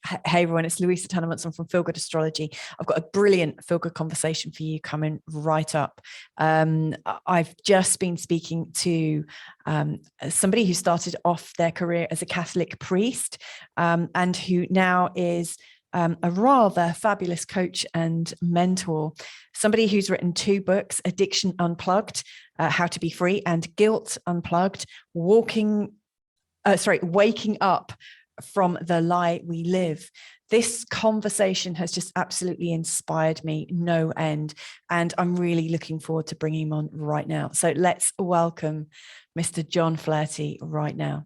Hey everyone, it's Louisa Munson from Feel Good Astrology. I've got a brilliant Feel Good conversation for you coming right up. I've just been speaking to somebody who started off their career as a Catholic priest and who now is a rather fabulous coach and mentor. Somebody who's written 2 books, Addiction Unplugged, How to Be Free, and Guilt Unplugged, Waking Up from the Lie We Live. This conversation has just absolutely inspired me no end, and I'm really looking forward to bringing him on right now. So let's welcome Mr. John Flaherty right now.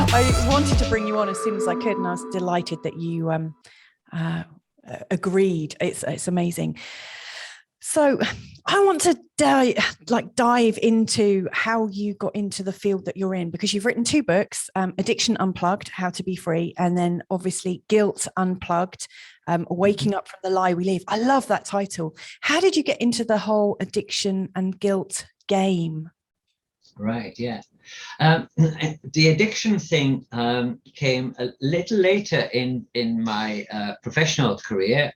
I wanted to bring you on as soon as I could, and I was delighted that you agreed. It's amazing. So I want to dive into how you got into the field that you're in, because you've written 2 books, Addiction Unplugged, How to Be Free, and then obviously Guilt Unplugged, Waking Up from the Lie We Live. I love that title. How did you get into the whole addiction and guilt game? Right, yeah. The addiction thing came a little later in my professional career.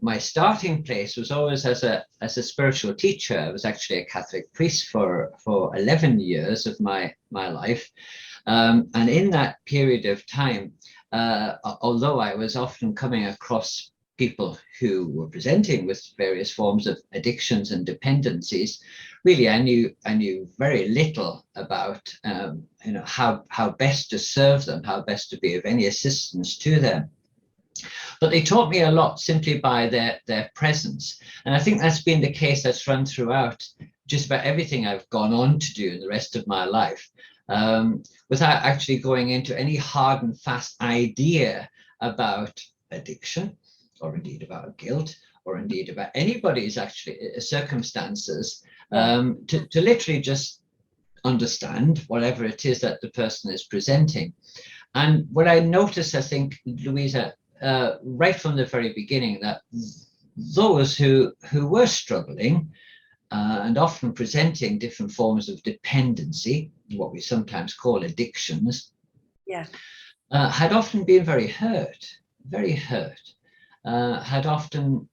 My starting place was always as a spiritual teacher. I was actually a Catholic priest for 11 years of my life, and in that period of time, although I was often coming across people who were presenting with various forms of addictions and dependencies, really I knew very little about how best to serve them, how best to be of any assistance to them. But they taught me a lot simply by their presence. And I think that's been the case that's run throughout just about everything I've gone on to do in the rest of my life, without actually going into any hard and fast idea about addiction, or indeed about guilt, or indeed about anybody's actually circumstances, to literally just understand whatever it is that the person is presenting. And what I noticed, I think, Louisa, right from the very beginning, that those who were struggling and often presenting different forms of dependency, what we sometimes call addictions, had often been very hurt, had often,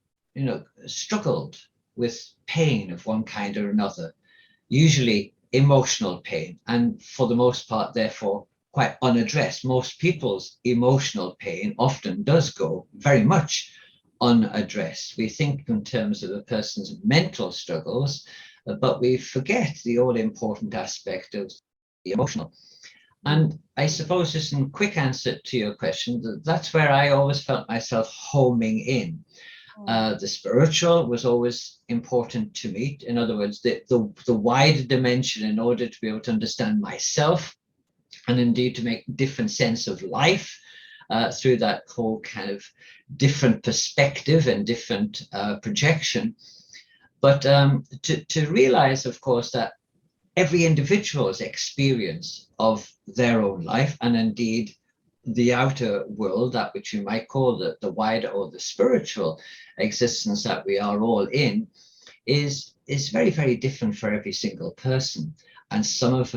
struggled with pain of one kind or another, usually emotional pain, and for the most part, therefore, quite unaddressed. Most people's emotional pain often does go very much unaddressed. We think in terms of a person's mental struggles, but we forget the all-important aspect of the emotional. And I suppose, just in quick answer to your question, that's where I always felt myself homing in. The spiritual was always important to me. In other words, the wider dimension, in order to be able to understand myself, and indeed to make different sense of life through that whole kind of different perspective and different projection. But to realize, of course, that every individual's experience of their own life, and indeed the outer world, that which you might call the wider or the spiritual existence that we are all in, is very, very different for every single person. And some of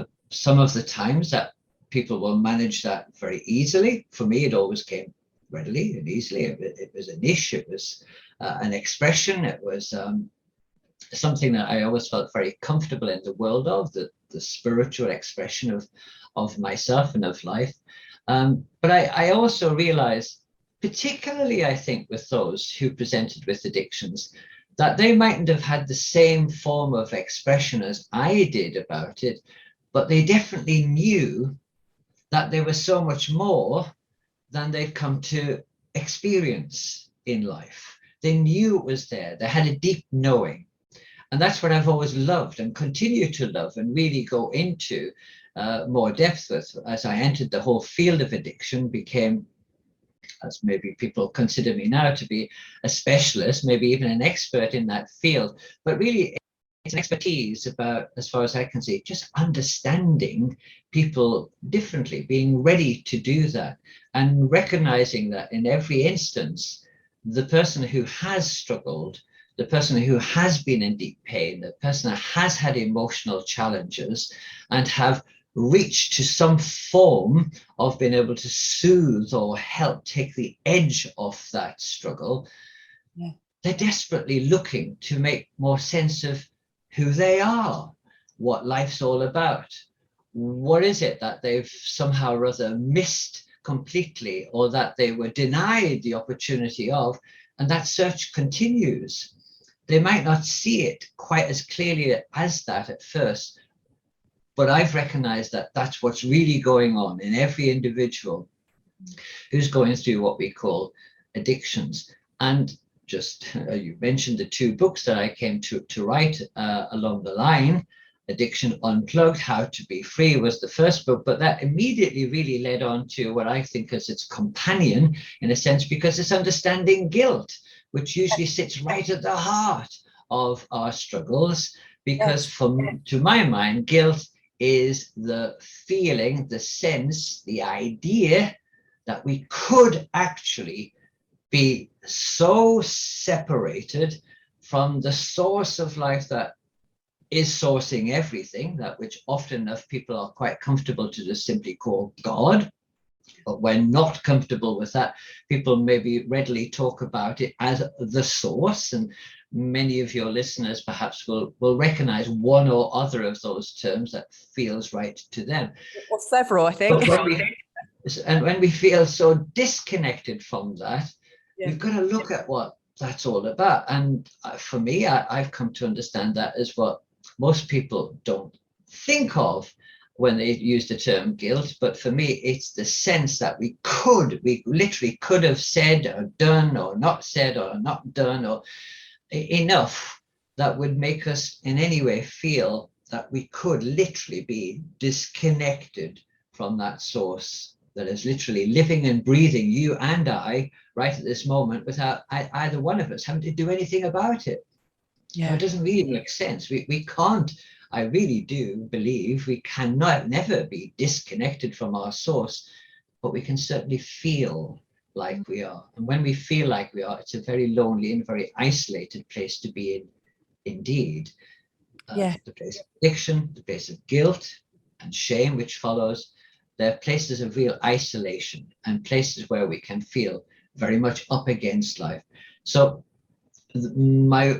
the times that people will manage that very easily. For me, it always came readily and easily. It was a niche, it was an expression, it was something that I always felt very comfortable in the world of, the spiritual expression of myself and of life. But I also realized, particularly I think with those who presented with addictions, that they mightn't have had the same form of expression as I did about it, but they definitely knew that there was so much more than they'd come to experience in life. They knew it was there. They had a deep knowing. And that's what I've always loved and continue to love and really go into more depth with. As I entered the whole field of addiction, became, as maybe people consider me now, to be a specialist, maybe even an expert in that field. But really, it's an expertise about, as far as I can see, just understanding people differently, being ready to do that, and recognizing that in every instance, the person who has struggled the person who has been in deep pain, the person that has had emotional challenges and have reached to some form of being able to soothe or help take the edge off that struggle, they're desperately looking to make more sense of who they are, what life's all about. What is it that they've somehow or other missed completely, or that they were denied the opportunity of, and that search continues. They might not see it quite as clearly as that at first, but I've recognized that that's what's really going on in every individual who's going through what we call addictions. And just you mentioned the two books that I came to write along the line. Addiction Unplugged, How to Be Free was the first book, but that immediately really led on to what I think is its companion, in a sense, because it's understanding guilt, which usually sits right at the heart of our struggles, because to my mind, guilt is the feeling, the sense, the idea that we could actually be so separated from the source of life that is sourcing everything, that which often enough people are quite comfortable to just simply call God. But when not comfortable with that, people maybe readily talk about it as the source. And many of your listeners perhaps will recognize one or other of those terms that feels right to them. Or several, I think. When we feel so disconnected from that, we've got to look at what that's all about. And for me, I've come to understand that as what most people don't think of when they use the term guilt. But for me, it's the sense that we literally could have said or done or not said or not done or enough that would make us in any way feel that we could literally be disconnected from that source that is literally living and breathing you and I right at this moment, without either one of us having to do anything about it. So it doesn't really make sense. We can't, I really do believe we cannot never be disconnected from our source, but we can certainly feel like we are. And when we feel like we are, it's a very lonely and very isolated place to be in, indeed. The place of addiction, the place of guilt and shame, which follows, they're places of real isolation and places where we can feel very much up against life. So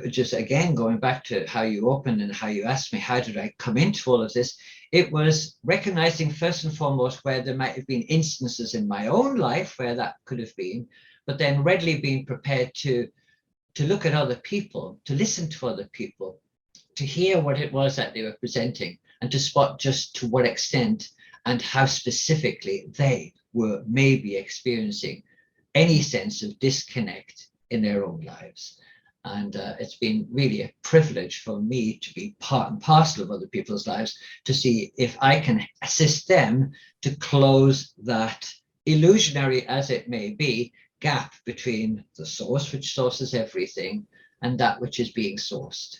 just again, going back to how you opened and how you asked me, how did I come into all of this? It was recognizing first and foremost where there might have been instances in my own life where that could have been, but then readily being prepared to look at other people, to listen to other people, to hear what it was that they were presenting, and to spot just to what extent and how specifically they were maybe experiencing any sense of disconnect in their own lives. And it's been really a privilege for me to be part and parcel of other people's lives, to see if I can assist them to close that, illusionary as it may be, gap between the source, which sources everything, and that which is being sourced,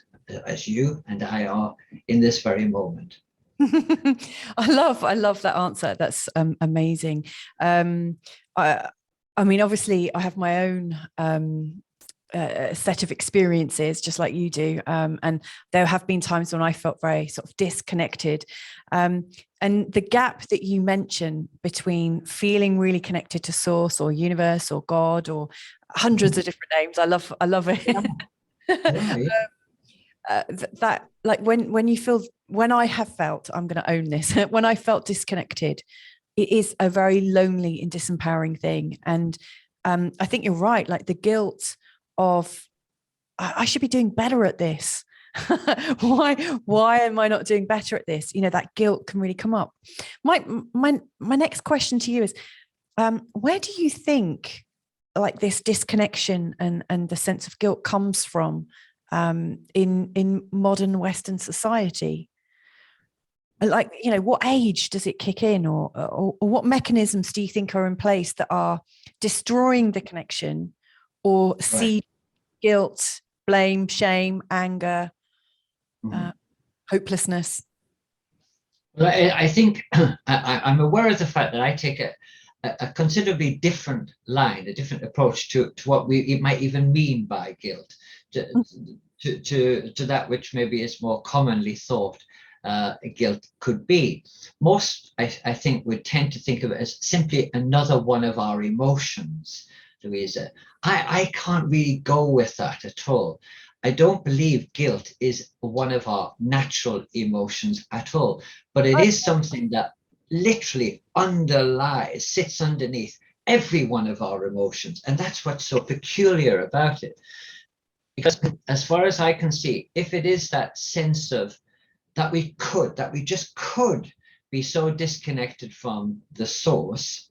as you and I are in this very moment. I love that answer. That's amazing. I mean, obviously, I have my own set of experiences, just like you do, and there have been times when I felt very sort of disconnected. And the gap that you mention between feeling really connected to source or universe or God or hundreds of different names, I love it. That, like, when I have felt, I'm going to own this, when I felt disconnected, it is a very lonely and disempowering thing. And I think you're right, like the guilt of, I should be doing better at this. Why am I not doing better at this? You know, that guilt can really come up. My next question to you is, where do you think like this disconnection and the sense of guilt comes from in modern Western society? Like, you know, what age does it kick in, or what mechanisms do you think are in place that are destroying the connection or seed guilt, blame, shame, anger, hopelessness? Well, I think I'm aware of the fact that I take a considerably different line, a different approach to what we might even mean by guilt. to that which maybe is more commonly thought guilt could be. Most, I think, would tend to think of it as simply another one of our emotions, Louisa. I can't really go with that at all. I don't believe guilt is one of our natural emotions at all, but it is something that literally underlies, sits underneath every one of our emotions. And that's what's so peculiar about it. Because as far as I can see, if it is that sense of that we just could be so disconnected from the source,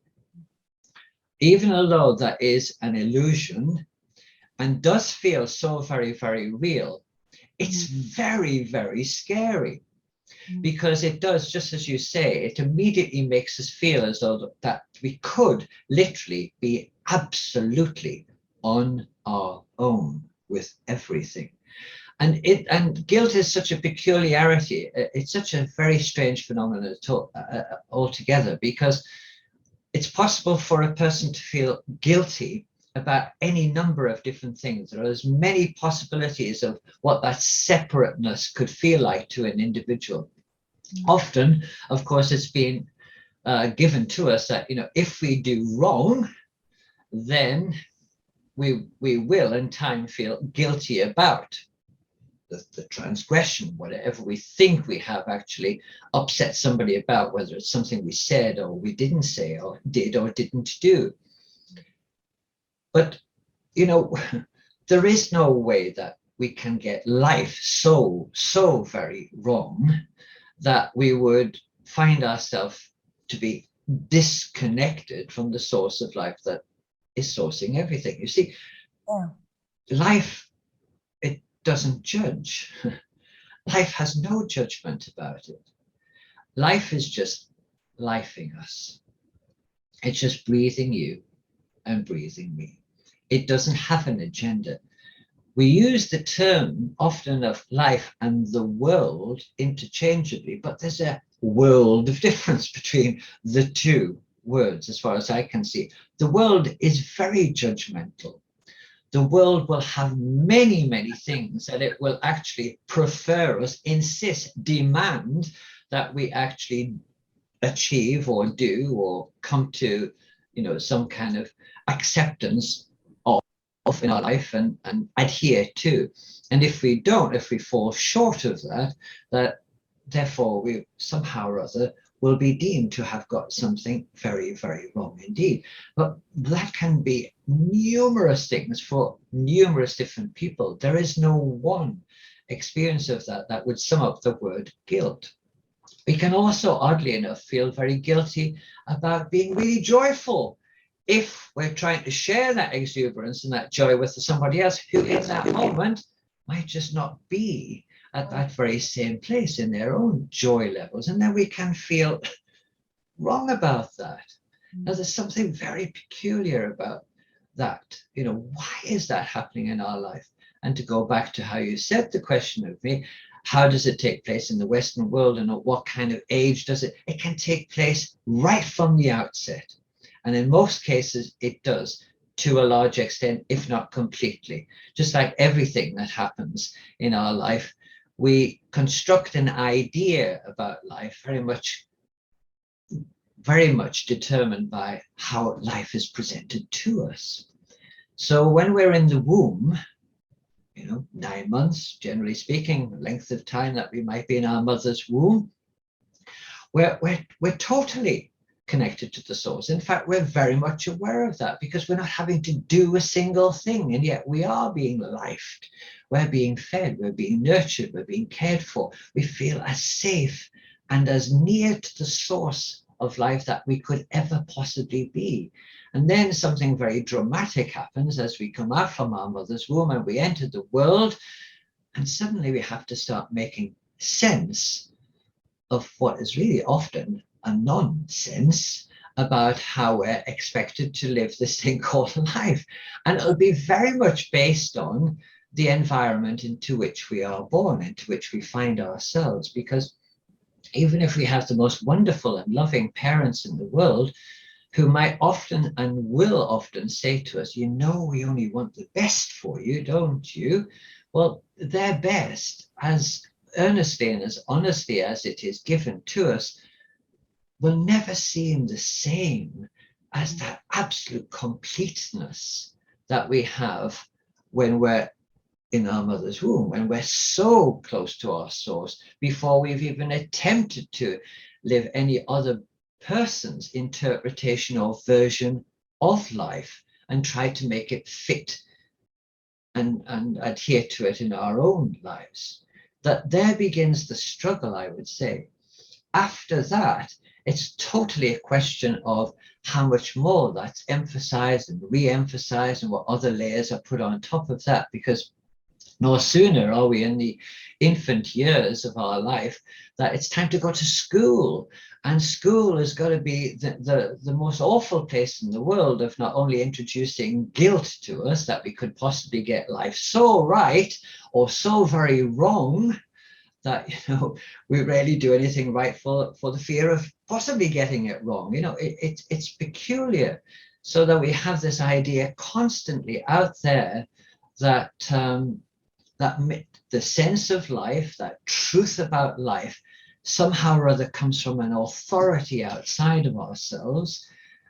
even though that is an illusion and does feel so very, very real, it's very, very scary. Because it does, just as you say, it immediately makes us feel as though that we could literally be absolutely on our own with everything. And guilt is such a peculiarity. It's such a very strange phenomenon altogether, because it's possible for a person to feel guilty about any number of different things. There are as many possibilities of what that separateness could feel like to an individual. Often, of course, it's been given to us that, if we do wrong, then we will in time feel guilty about the transgression, whatever we think we have actually upset somebody about, whether it's something we said or we didn't say or did or didn't do. But, there is no way that we can get life so very wrong that we would find ourselves to be disconnected from the source of life that is sourcing everything. You see, life, it doesn't judge. Life has no judgment about it. Life is just lifing us. It's just breathing you and breathing me. It doesn't have an agenda. We use the term often of life and the world interchangeably, but there's a world of difference between the two words, as far as I can see. The world is very judgmental. The world will have many, many things that it will actually prefer us, insist, demand that we actually achieve or do or come to, some kind of acceptance of in our life and adhere to. And if we don't, if we fall short of that therefore we somehow or other will be deemed to have got something very, very wrong indeed. But that can be numerous things for numerous different people. There is no one experience of that would sum up the word guilt. We can also, oddly enough, feel very guilty about being really joyful if we're trying to share that exuberance and that joy with somebody else who in that moment might just not be at that very same place in their own joy levels. And then we can feel wrong about that. Now, there's something very peculiar about that. Why is that happening in our life? And to go back to how you said the question of me, how does it take place in the Western world and at what kind of age does it? It can take place right from the outset. And in most cases, it does, to a large extent, if not completely. Just like everything that happens in our life, we construct an idea about life very much determined by how life is presented to us. So when we're in the womb, 9 months, generally speaking, the length of time that we might be in our mother's womb, we're totally connected to the source. In fact, we're very much aware of that because we're not having to do a single thing, and yet we are being lifed. We're being fed, we're being nurtured, we're being cared for. We feel as safe and as near to the source of life that we could ever possibly be. And then something very dramatic happens as we come out from our mother's womb and we enter the world, and suddenly we have to start making sense of what is really often a nonsense about how we're expected to live this thing called life. And it'll be very much based on the environment into which we are born, into which we find ourselves. Because even if we have the most wonderful and loving parents in the world who might often and will often say to us, you know, we only want the best for you, don't you? Well, their best, as earnestly and as honestly as it is given to us, will never seem the same as that absolute completeness that we have when we're in our mother's womb, when we're so close to our source before we've even attempted to live any other person's interpretation or version of life and try to make it fit and adhere to it in our own lives. That there begins the struggle, I would say. After that, it's totally a question of how much more that's emphasized and re-emphasized and what other layers are put on top of that, because no sooner are we in the infant years of our life that it's time to go to school. And school has got to be the most awful place in the world of not only introducing guilt to us that we could possibly get life so right or so very wrong that, you know, we rarely do anything right for the fear of possibly getting it wrong. You know, it's peculiar, so that we have this idea constantly out there that that the sense of life, that truth about life, somehow or other comes from an authority outside of ourselves,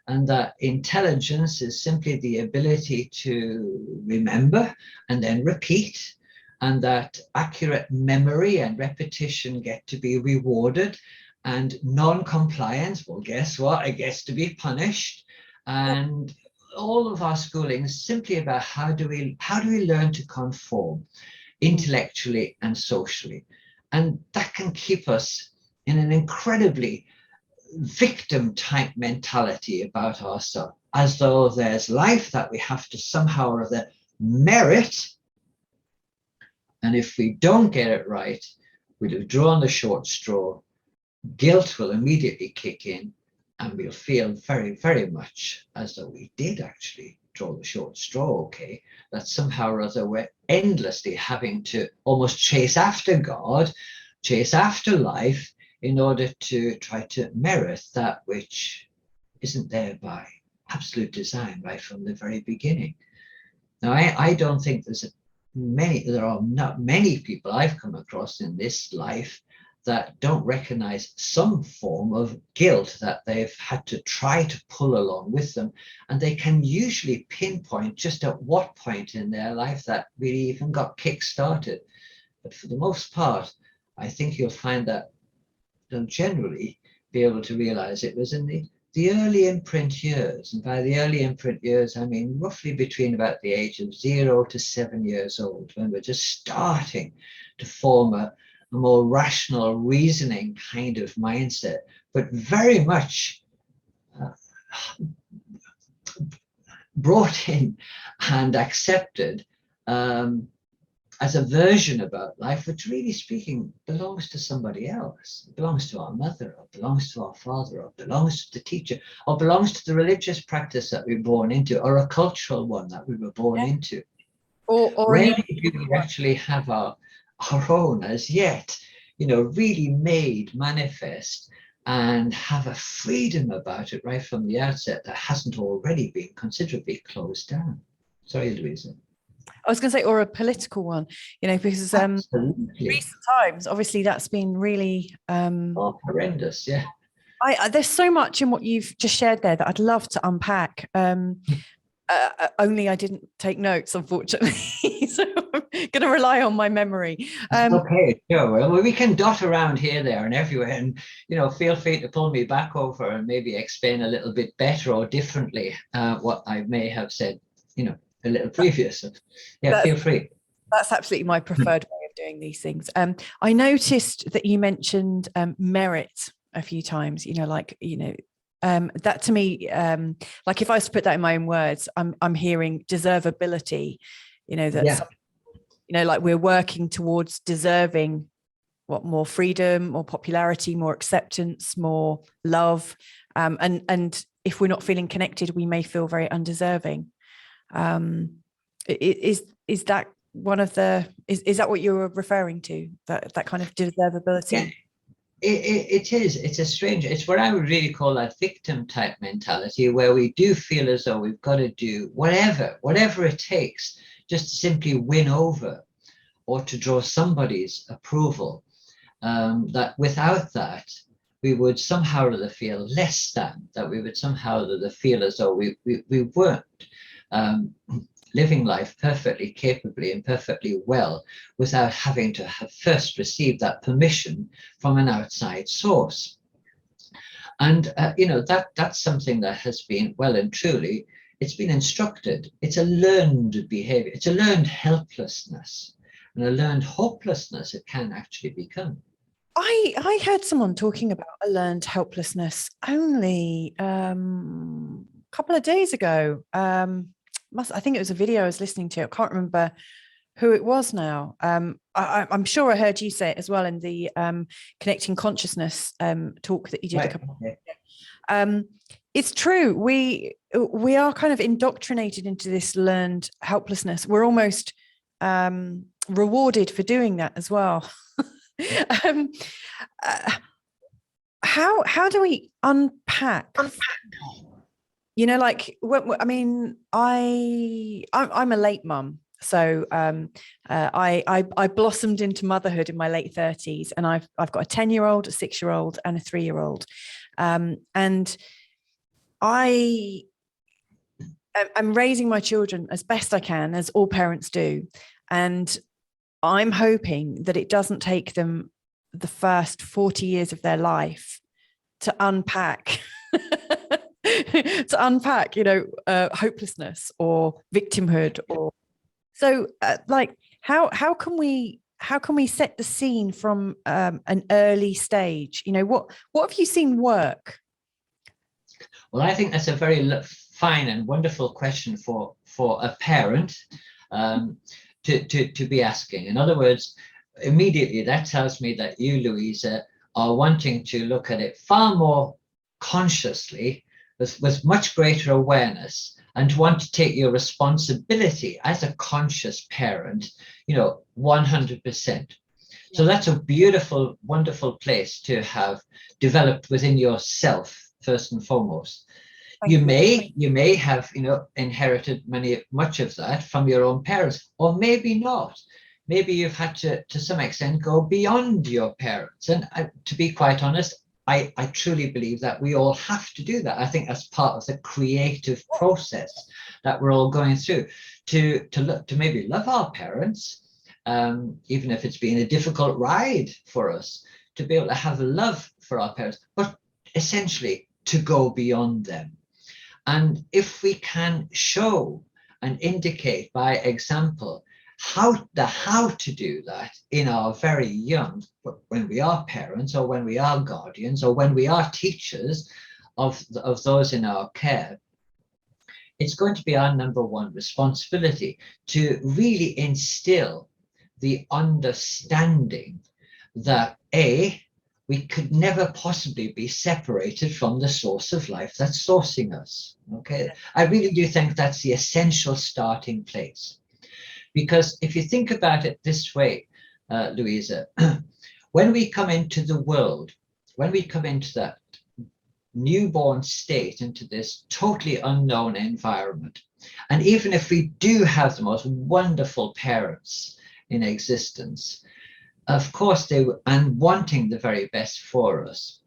and that intelligence is simply the ability to remember and then repeat, and that accurate memory and repetition get to be rewarded, and non-compliance, well, guess what? It gets to be punished. And all of our schooling is simply about how do we learn to conform intellectually and socially. And that can keep us in an incredibly victim type mentality about ourselves, as though there's life that we have to somehow or other merit. And if we don't get it right, we'll have drawn the short straw. Guilt will immediately kick in, and we'll feel very, very much as though we did actually draw the short straw, okay? That somehow or other we're endlessly having to almost chase after God, chase after life, in order to try to merit that which isn't there by absolute design right from the very beginning. Now, I don't think there are not many people I've come across in this life that don't recognize some form of guilt that they've had to try to pull along with them. And they can usually pinpoint just at what point in their life that really even got kick-started. But for the most part, I think you'll find that they'll generally be able to realize it was in the early imprint years. And by the early imprint years, I mean roughly between about the age of 0 to 7 years old, when we're just starting to form a more rational, reasoning kind of mindset, but very much brought in and accepted as a version about life, which really speaking belongs to somebody else. It belongs to our mother, or belongs to our father, or belongs to the teacher, or belongs to the religious practice that we were born into, or a cultural one that we were born into. Or rarely do we actually have our own as yet, you know, really made manifest and have a freedom about it right from the outset that hasn't already been considerably closed down. Sorry, Louisa. I was going to say, or a political one, you know, because recent times, obviously, that's been really horrendous. Yeah. There's so much in what you've just shared there that I'd love to unpack. Only I didn't take notes, unfortunately. So I'm going to rely on my memory. Okay, sure. Well, we can dot around here, there, and everywhere, and you know, feel free to pull me back over and maybe explain a little bit better or differently what I may have said, you know, a little previous. So, yeah, feel free. That's absolutely my preferred way of doing these things. I noticed that you mentioned merit a few times. You know, like, you know. That to me, like if I was to put that in my own words, I'm hearing deservability, you know, that, you know, like we're working towards deserving more freedom, more popularity, more acceptance, more love. And if we're not feeling connected, we may feel very undeserving. Is that one of the, is that what you're referring to? That kind of deservability? It's a strange, it's what I would really call that victim type mentality, where we do feel as though we've got to do whatever it takes just to simply win over or to draw somebody's approval. That without that, we would somehow or other feel less than, that we would somehow or other feel as though we weren't living life perfectly capably and perfectly well without having to have first received that permission from an outside source. And that's something that has been well and truly, it's been instructed. It's a learned behavior. It's a learned helplessness and a learned hopelessness it can actually become. I heard someone talking about a learned helplessness only a couple of days ago. I think it was a video I was listening to. I can't remember who it was now. I'm sure I heard you say it as well in the Connecting Consciousness talk that you did a couple of days ago. It's true. We are kind of indoctrinated into this learned helplessness. We're almost rewarded for doing that as well. How do we unpack? Like I mean, I'm a late mum, so I blossomed into motherhood in my late 30s, and I've got a 10-year-old, a 6-year-old, and a 3-year-old, and I'm raising my children as best I can, as all parents do, and I'm hoping that it doesn't take them the first 40 years of their life to unpack hopelessness or victimhood, or so how can we set the scene from an early stage? What have you seen work? Well, I think that's a very fine and wonderful question for a parent to be asking. In other words, immediately that tells me that you, Louisa, are wanting to look at it far more consciously, with much greater awareness, and want to take your responsibility as a conscious parent, 100%. So that's a beautiful, wonderful place to have developed within yourself, first and foremost. You may have, inherited much of that from your own parents, or maybe not. Maybe you've had to some extent go beyond your parents. And to be quite honest, I truly believe that we all have to do that. I think that's part of the creative process that we're all going through, to maybe love our parents, even if it's been a difficult ride for us, to be able to have love for our parents, but essentially to go beyond them. And if we can show and indicate by example how to do that in our very young, when we are parents, or when we are guardians, or when we are teachers of those in our care, it's going to be our number one responsibility to really instill the understanding that we could never possibly be separated from the source of life that's sourcing us. Okay, I really do think that's the essential starting place. Because if you think about it this way, Louisa, when we come into the world, when we come into that newborn state, into this totally unknown environment, and even if we do have the most wonderful parents in existence, of course, and wanting the very best for us,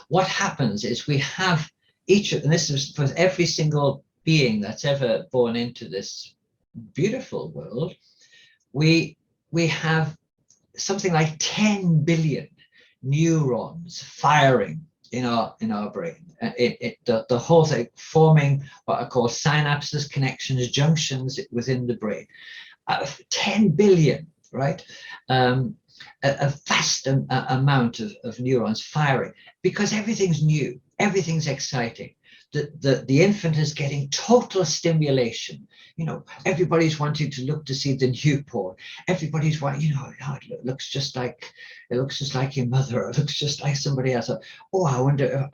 what happens is we have and this is for every single being that's ever born into this beautiful world, we have something like 10 billion neurons firing in our brain. The whole thing forming what are called synapses, connections, junctions within the brain. 10 billion, right? A vast amount of neurons firing, because everything's new, everything's exciting. The infant is getting total stimulation. Everybody's wanting to look to see the newborn. Everybody's wanting, it looks just like your mother, or it looks just like somebody else. Oh, I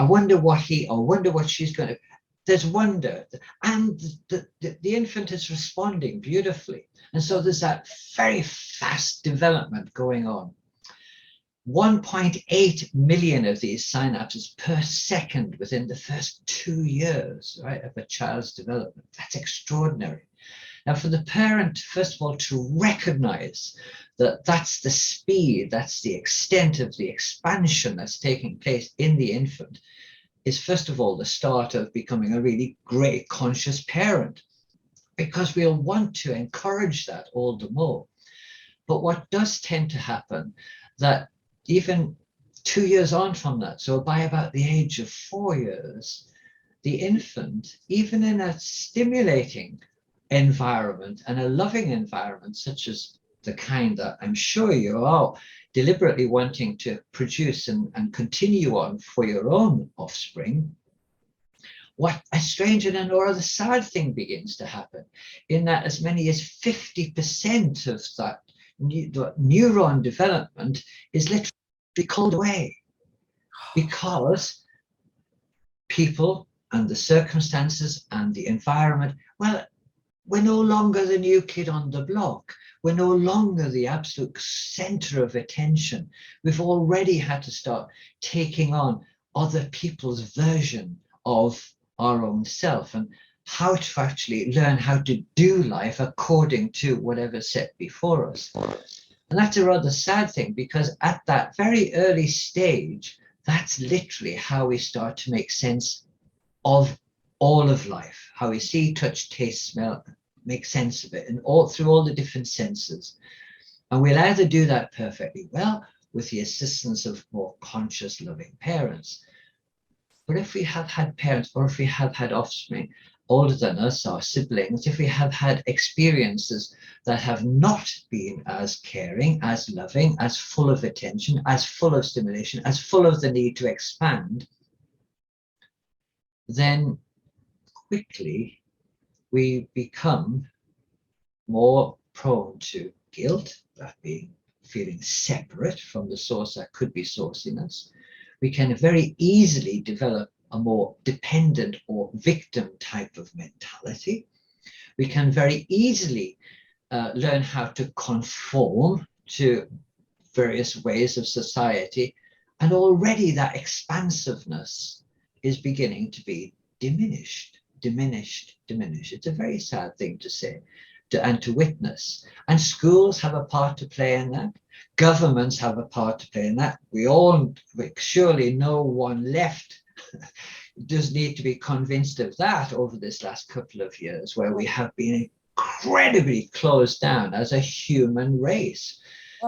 wonder what she's going to. There's wonder, and the infant is responding beautifully. And so there's that very fast development going on. 1.8 million of these synapses per second within the first 2 years, right, of a child's development. That's extraordinary. Now, for the parent, first of all, to recognize that that's the speed, that's the extent of the expansion that's taking place in the infant, is first of all the start of becoming a really great conscious parent, because we'll want to encourage that all the more. But what does tend to happen, that even 2 years on from that, so by about the age of 4 years, the infant, even in a stimulating environment and a loving environment, such as the kind that I'm sure you are deliberately wanting to produce and continue on for your own offspring, what a strange and a rather sad thing begins to happen, in that as many as 50% of that neuron development is literally called away, because people and the circumstances and the environment, well, we're no longer the new kid on the block. We're no longer the absolute center of attention. We've already had to start taking on other people's version of our own self, and how to actually learn how to do life according to whatever's set before us. And that's a rather sad thing, because at that very early stage, that's literally how we start to make sense of all of life, how we see, touch, taste, smell, make sense of it, and all through all the different senses. And we'll either do that perfectly well with the assistance of more conscious, loving parents. But if we have had parents, or if we have had offspring older than us, our siblings, if we have had experiences that have not been as caring, as loving, as full of attention, as full of stimulation, as full of the need to expand, then quickly we become more prone to guilt, that being feeling separate from the source that could be sourcing us. We can very easily develop a more dependent or victim type of mentality. We can very easily learn how to conform to various ways of society, and already that expansiveness is beginning to be diminished. It's a very sad thing to say and to witness. And schools have a part to play in that. Governments have a part to play in that. Surely no one left does need to be convinced of that over this last couple of years, where we have been incredibly closed down as a human race.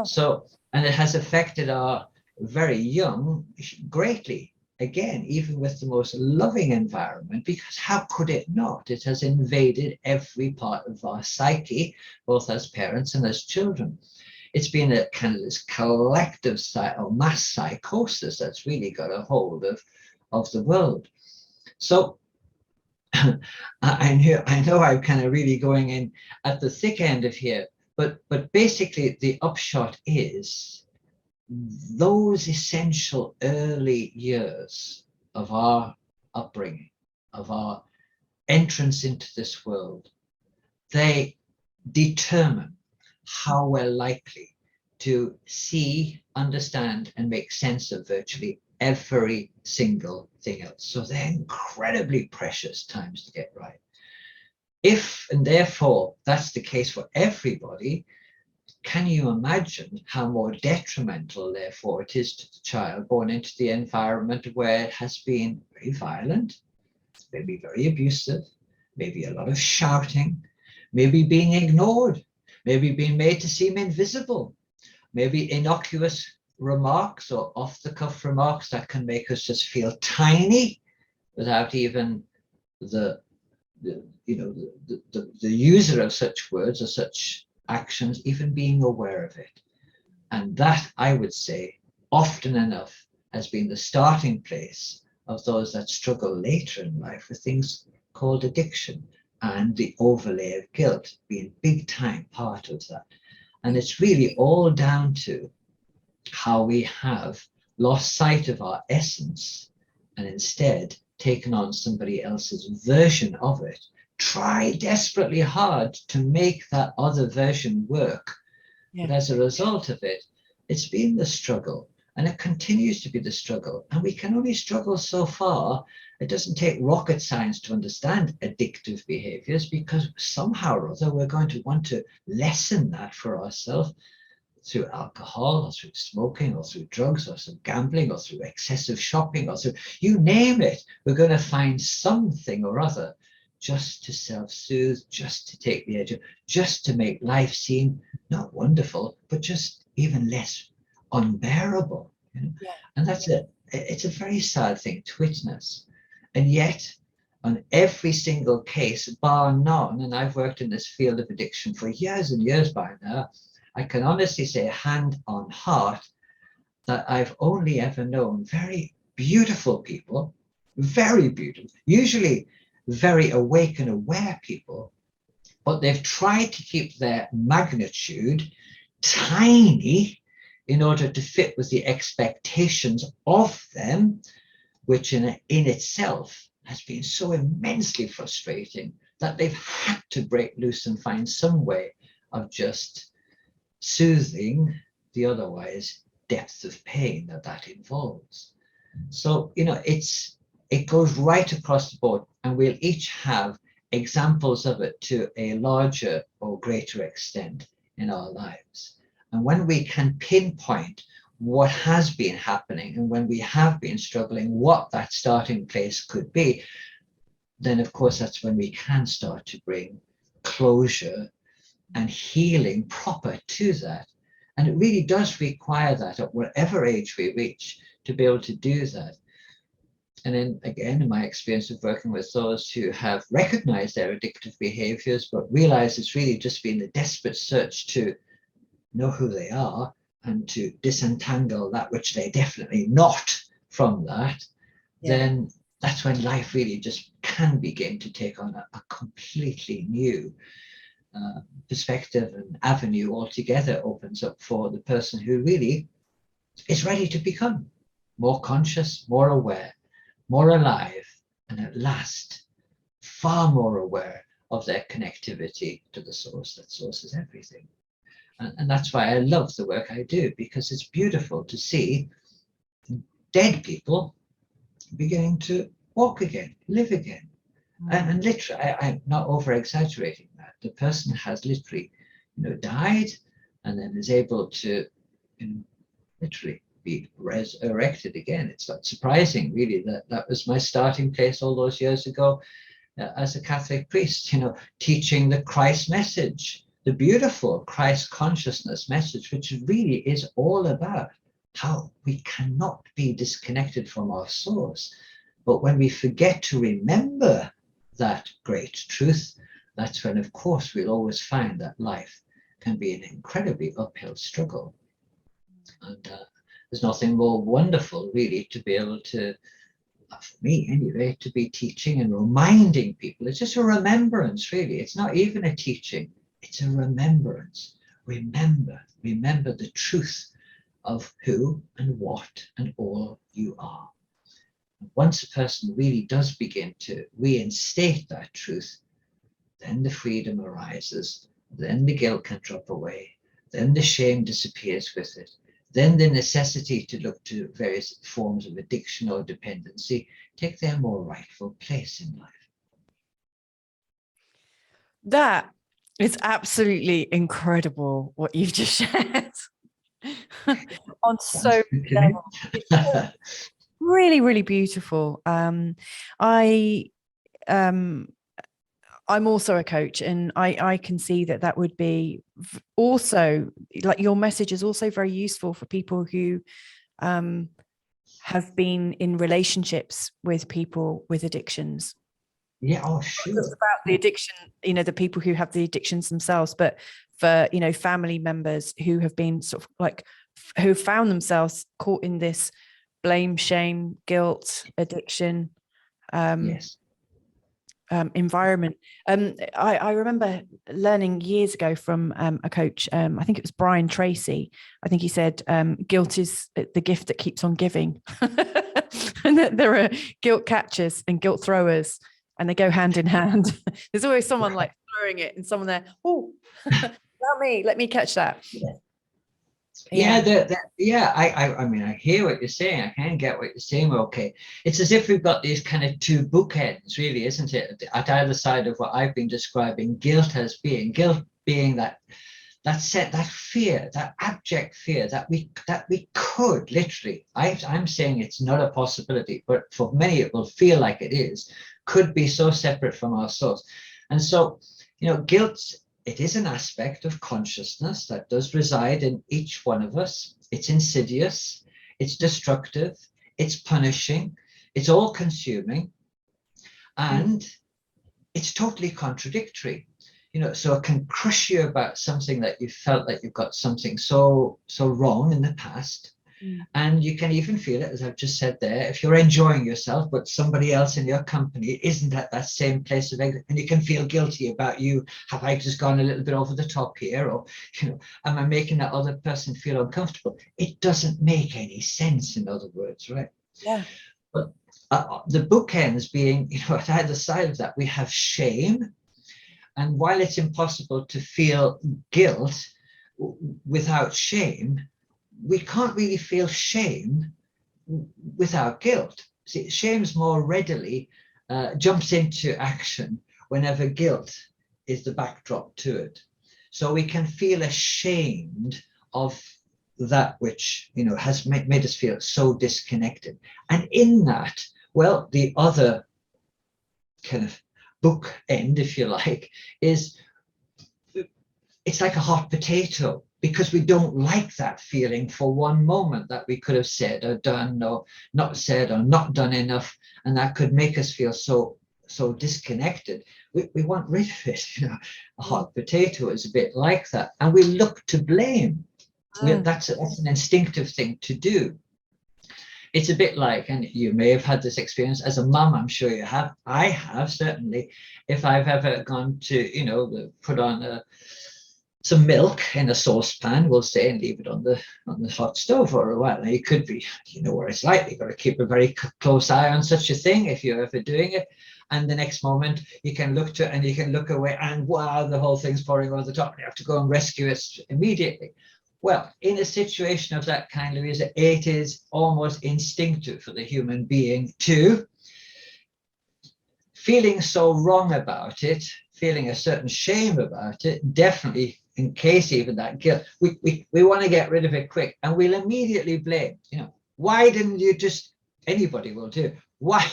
So, and it has affected our very young greatly. Again, even with the most loving environment, because how could it not? It has invaded every part of our psyche, both as parents and as children. It's been a kind of this collective or mass psychosis that's really got a hold of the world. So I know I'm kind of really going in at the thick end of here, but basically the upshot is, those essential early years of our upbringing, of our entrance into this world, they determine how we're likely to see, understand, and make sense of virtually every single thing else. So they're incredibly precious times to get right. If, and therefore, that's the case for everybody, can you imagine how more detrimental, therefore, it is to the child born into the environment where it has been very violent, maybe very abusive, maybe a lot of shouting, maybe being ignored, maybe being made to seem invisible, maybe innocuous remarks or off-the-cuff remarks that can make us just feel tiny without even the user of such words or such actions even being aware of it. And that, I would say, often enough has been the starting place of those that struggle later in life with things called addiction, and the overlay of guilt being big time part of that. And it's really all down to how we have lost sight of our essence and instead taken on somebody else's version of it, try desperately hard to make that other version work. But as a result of it, it's been the struggle And it continues to be the struggle. And we can only struggle so far. It doesn't take rocket science to understand addictive behaviors, because somehow or other we're going to want to lessen that for ourselves through alcohol or through smoking or through drugs or through gambling or through excessive shopping or through, you name it, we're going to find something or other just to self-soothe, just to take the edge, just to make life seem not wonderful, but just even less unbearable. You know? Yeah. And it's a very sad thing to witness. And yet, on every single case, bar none, and I've worked in this field of addiction for years and years by now, I can honestly say, hand on heart, that I've only ever known very beautiful people, very beautiful, usually very awake and aware people, but they've tried to keep their magnitude tiny in order to fit with the expectations of them, which in itself has been so immensely frustrating that they've had to break loose and find some way of just soothing the otherwise depth of pain that involves. So, it goes right across the board, and we'll each have examples of it to a larger or greater extent in our lives. And when we can pinpoint what has been happening and when we have been struggling, what that starting place could be, then of course that's when we can start to bring closure and healing proper to that. And it really does require that at whatever age we reach to be able to do that. And then again, in my experience of working with those who have recognized their addictive behaviors, but realize it's really just been the desperate search to know who they are and to disentangle that which they're definitely not from that, then that's when life really just can begin to take on a completely new perspective and avenue altogether opens up for the person who really is ready to become more conscious, more aware, more alive, and at last far more aware of their connectivity to the source that sources everything. And that's why I love the work I do, because it's beautiful to see dead people beginning to walk again, live again. And literally, I'm not over exaggerating that. The person has literally, died and then is able to literally be resurrected again. It's not surprising, really, that was my starting place all those years ago as a Catholic priest, teaching the Christ message, the beautiful Christ consciousness message, which really is all about how we cannot be disconnected from our source. But when we forget to remember that great truth, that's when, of course, we'll always find that life can be an incredibly uphill struggle. And there's nothing more wonderful, really, to be able to, for me anyway, to be teaching and reminding people. It's just a remembrance, really. It's not even a teaching, it's a remembrance. Remember the truth of who and what and all you are. Once a person really does begin to reinstate that truth, then the freedom arises, then the guilt can drop away, then the shame disappears with it, then the necessity to look to various forms of addiction or dependency take their more rightful place in life. That is absolutely incredible what you've just shared. On so many levels. Really, really beautiful. I'm also a coach, and I can see that would be also, like, your message is also very useful for people who have been in relationships with people with addictions. Yeah, oh, sure. It's about the addiction, the people who have the addictions themselves, but for, family members who have been sort of like, who found themselves caught in this blame, shame, guilt, addiction environment. I remember learning years ago from a coach, I think it was Brian Tracy. I think he said, guilt is the gift that keeps on giving. And that there are guilt catchers and guilt throwers, and they go hand in hand. There's always someone like throwing it and someone there, oh, not me, let me catch that. Yeah, I mean, I hear what you're saying. I can get what you're saying. Okay, it's as if we've got these kind of two bookends, really, isn't it? At either side of what I've been describing, guilt being that fear, that abject fear that we could literally. I'm saying it's not a possibility, but for many it will feel like it is. Could be so separate from our source, and so guilt. It is an aspect of consciousness that does reside in each one of us. It's insidious, it's destructive, it's punishing, it's all consuming, and it's totally contradictory. So it can crush you about something that you felt that you've got something so wrong in the past. And you can even feel it, as I've just said there, if you're enjoying yourself, but somebody else in your company isn't at that same place of exit, and you can feel guilty about you. Have I just gone a little bit over the top here? Or, am I making that other person feel uncomfortable? It doesn't make any sense, in other words, right? Yeah. But the bookends being, at either side of that, we have shame. And while it's impossible to feel guilt without shame, we can't really feel shame without guilt. See, shame's more readily jumps into action whenever guilt is the backdrop to it. So we can feel ashamed of that which has made us feel so disconnected. And in that, well, the other kind of book end, if you like, is it's like a hot potato, because we don't like that feeling for one moment that we could have said or done or not said or not done enough, and that could make us feel so disconnected. We want rid of it. A hot potato is a bit like that, and we look to blame. That's an instinctive thing to do. It's a bit like, and you may have had this experience as a mum, I'm sure you have. I have, certainly. If I've ever gone to put on some milk in a saucepan, we'll say, and leave it on the hot stove for a while. Now, you could be, where it's like, you've got to keep a very close eye on such a thing if you're ever doing it. And the next moment you can look to it and you can look away, and wow, the whole thing's pouring over the top. You have to go and rescue it immediately. Well, in a situation of that kind, Louisa, it is almost instinctive for the human being to, feeling so wrong about it, feeling a certain shame about it, definitely in case even that guilt, we want to get rid of it quick, and we'll immediately blame. Why didn't you just? Anybody will do. Why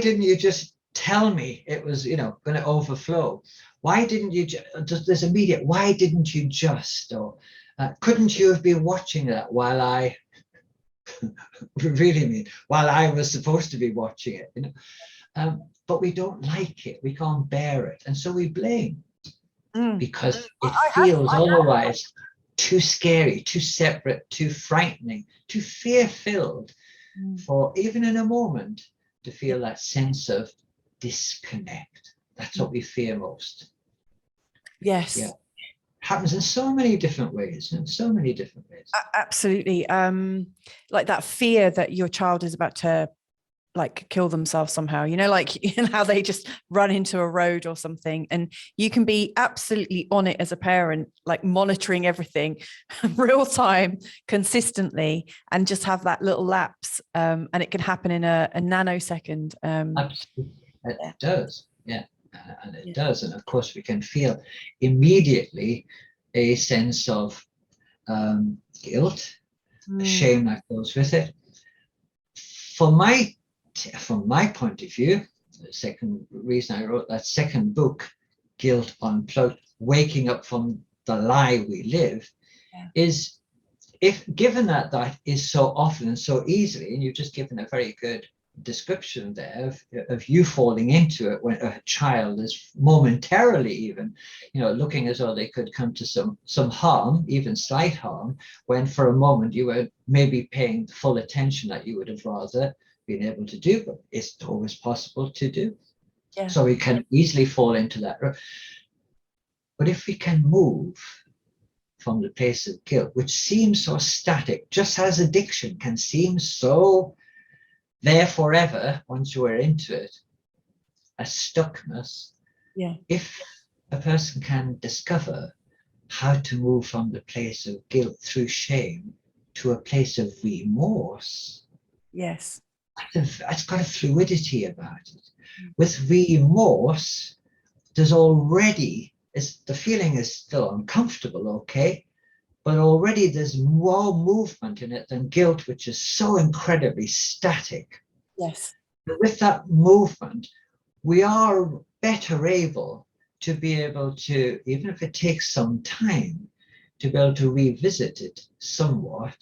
didn't you just tell me it was going to overflow? Why didn't you just this immediate? Why didn't you just? Or couldn't you have been watching that while I really mean while I was supposed to be watching it? But we don't like it. We can't bear it, and so we blame. Because it feels otherwise too scary, too separate, too frightening, too fear-filled for even in a moment to feel that sense of disconnect. That's what we fear most. Yes. Yeah. Happens in so many different ways. Absolutely. Like that fear that your child is about to kill themselves somehow, how they just run into a road or something, and you can be absolutely on it as a parent, like monitoring everything real time, consistently, and just have that little lapse, and it can happen in a nanosecond. Absolutely. It does, yeah, and it does, and of course we can feel immediately a sense of guilt, shame that goes with it. From my point of view, the second reason I wrote that second book, Guilt Unplugged, Waking Up from the Lie We Live, is, if given that is so often and so easily, and you've just given a very good description there of you falling into it when a child is momentarily even, looking as though they could come to some harm, even slight harm, when for a moment you were maybe paying the full attention that you would have rather been able to do, but it's always possible to do. Yeah. So we can easily fall into that. But if we can move from the place of guilt, which seems so static, just as addiction can seem so there forever once you are into it, a stuckness. Yeah. If a person can discover how to move from the place of guilt through shame to a place of remorse. Yes. It's got a fluidity about it. With remorse, there's already, the feeling is still uncomfortable, okay? But already there's more movement in it than guilt, which is so incredibly static. Yes. But with that movement, we are better able to be able to, even if it takes some time, to be able to revisit it somewhat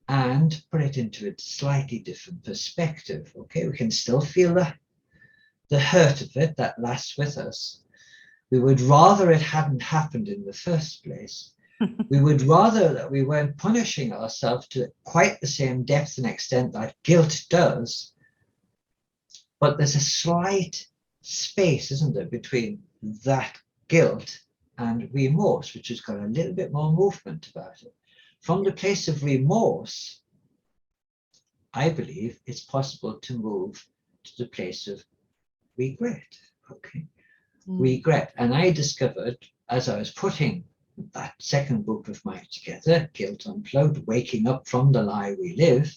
and put it into a slightly different perspective. Okay, we can still feel the hurt of it that lasts with us. We would rather it hadn't happened in the first place. We would rather that we weren't punishing ourselves to quite the same depth and extent that guilt does. But there's a slight space, isn't there, between that guilt and remorse, which has got a little bit more movement about it. From the place of remorse, I believe it's possible to move to the place of regret. Okay, regret. And I discovered, as I was putting that second book of mine together, Guilt Unplugged, Waking Up from the Lie We Live,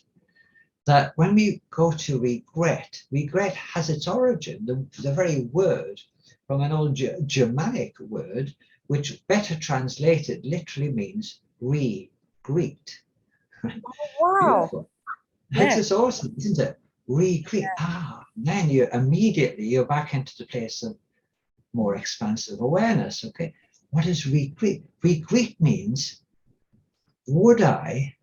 that when we go to regret, regret has its origin, the very word, from an old Germanic word, which better translated literally means re-greet. Oh, wow. Beautiful. It's just awesome, isn't it? Re-greet. Then you're back into the place of more expansive awareness. Okay, what is regret? Regret means, could I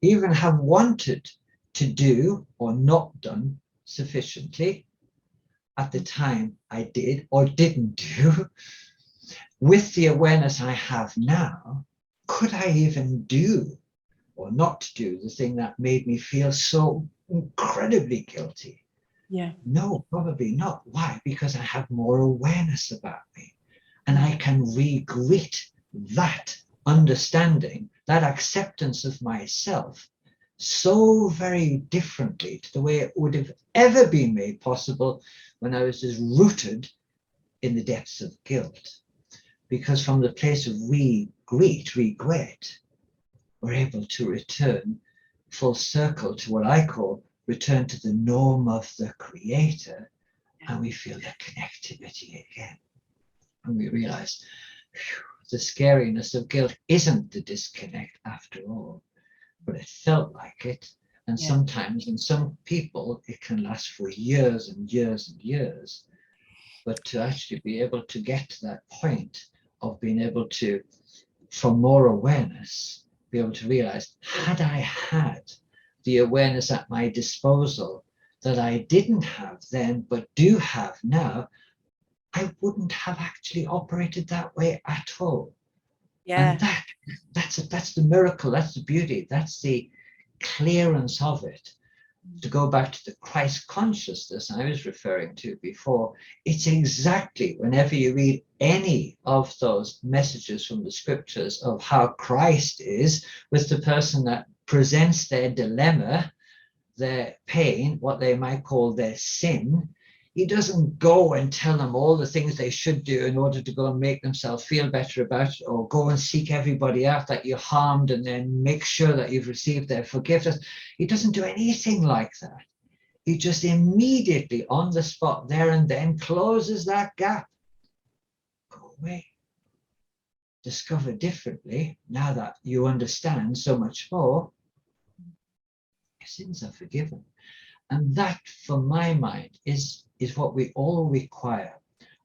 even have wanted to do or not done sufficiently at the time I did or didn't do? With the awareness I have now, could I even do or not do the thing that made me feel so incredibly guilty? Yeah. No, probably not. Why? Because I have more awareness about me, and I can re-greet that understanding, that acceptance of myself so very differently to the way it would have ever been made possible when I was just rooted in the depths of guilt. Because from the place of regret, we're able to return full circle to what I call return to the norm of the creator, and we feel the connectivity again. And we realize the scariness of guilt isn't the disconnect after all, but it felt like it. And sometimes in some people, it can last for years and years and years. But to actually be able to get to that point of being able to, from more awareness, be able to realize, had I had the awareness at my disposal that I didn't have then, but do have now, I wouldn't have actually operated that way at all. And that's the miracle, that's the beauty, that's the clearance of it. To go back to the Christ consciousness I was referring to before, it's exactly whenever you read any of those messages from the scriptures of how Christ is with the person that presents their dilemma, their pain, what they might call their sin, he doesn't go and tell them all the things they should do in order to go and make themselves feel better about it, or go and seek everybody out that you harmed and then make sure that you've received their forgiveness. He doesn't do anything like that. He just immediately on the spot there and then closes that gap. Go away. Discover differently now that you understand so much more. Your sins are forgiven. And that, for my mind, is what we all require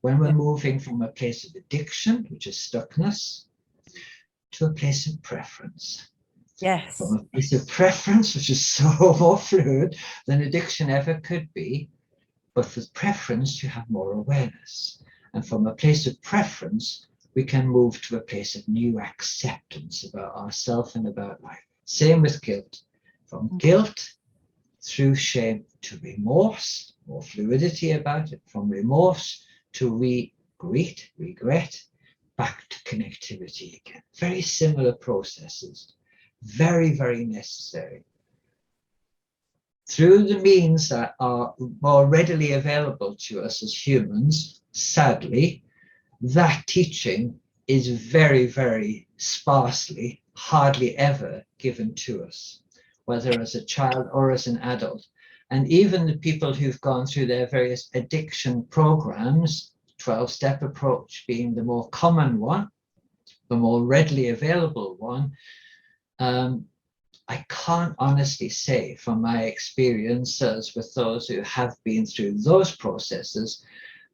when we're moving from a place of addiction, which is stuckness, to a place of preference. Yes. From a place of preference, which is so more fluid than addiction ever could be, but with preference, you have more awareness. And from a place of preference, we can move to a place of new acceptance about ourselves and about life. Same with guilt. From guilt through shame to remorse, more fluidity about it, from remorse to regret, back to connectivity again. Very similar processes, very, very necessary. Through the means that are more readily available to us as humans, sadly, that teaching is very, very sparsely, hardly ever given to us, whether as a child or as an adult. And even the people who've gone through their various addiction programs, 12-step approach being the more common one, the more readily available one, I can't honestly say from my experiences with those who have been through those processes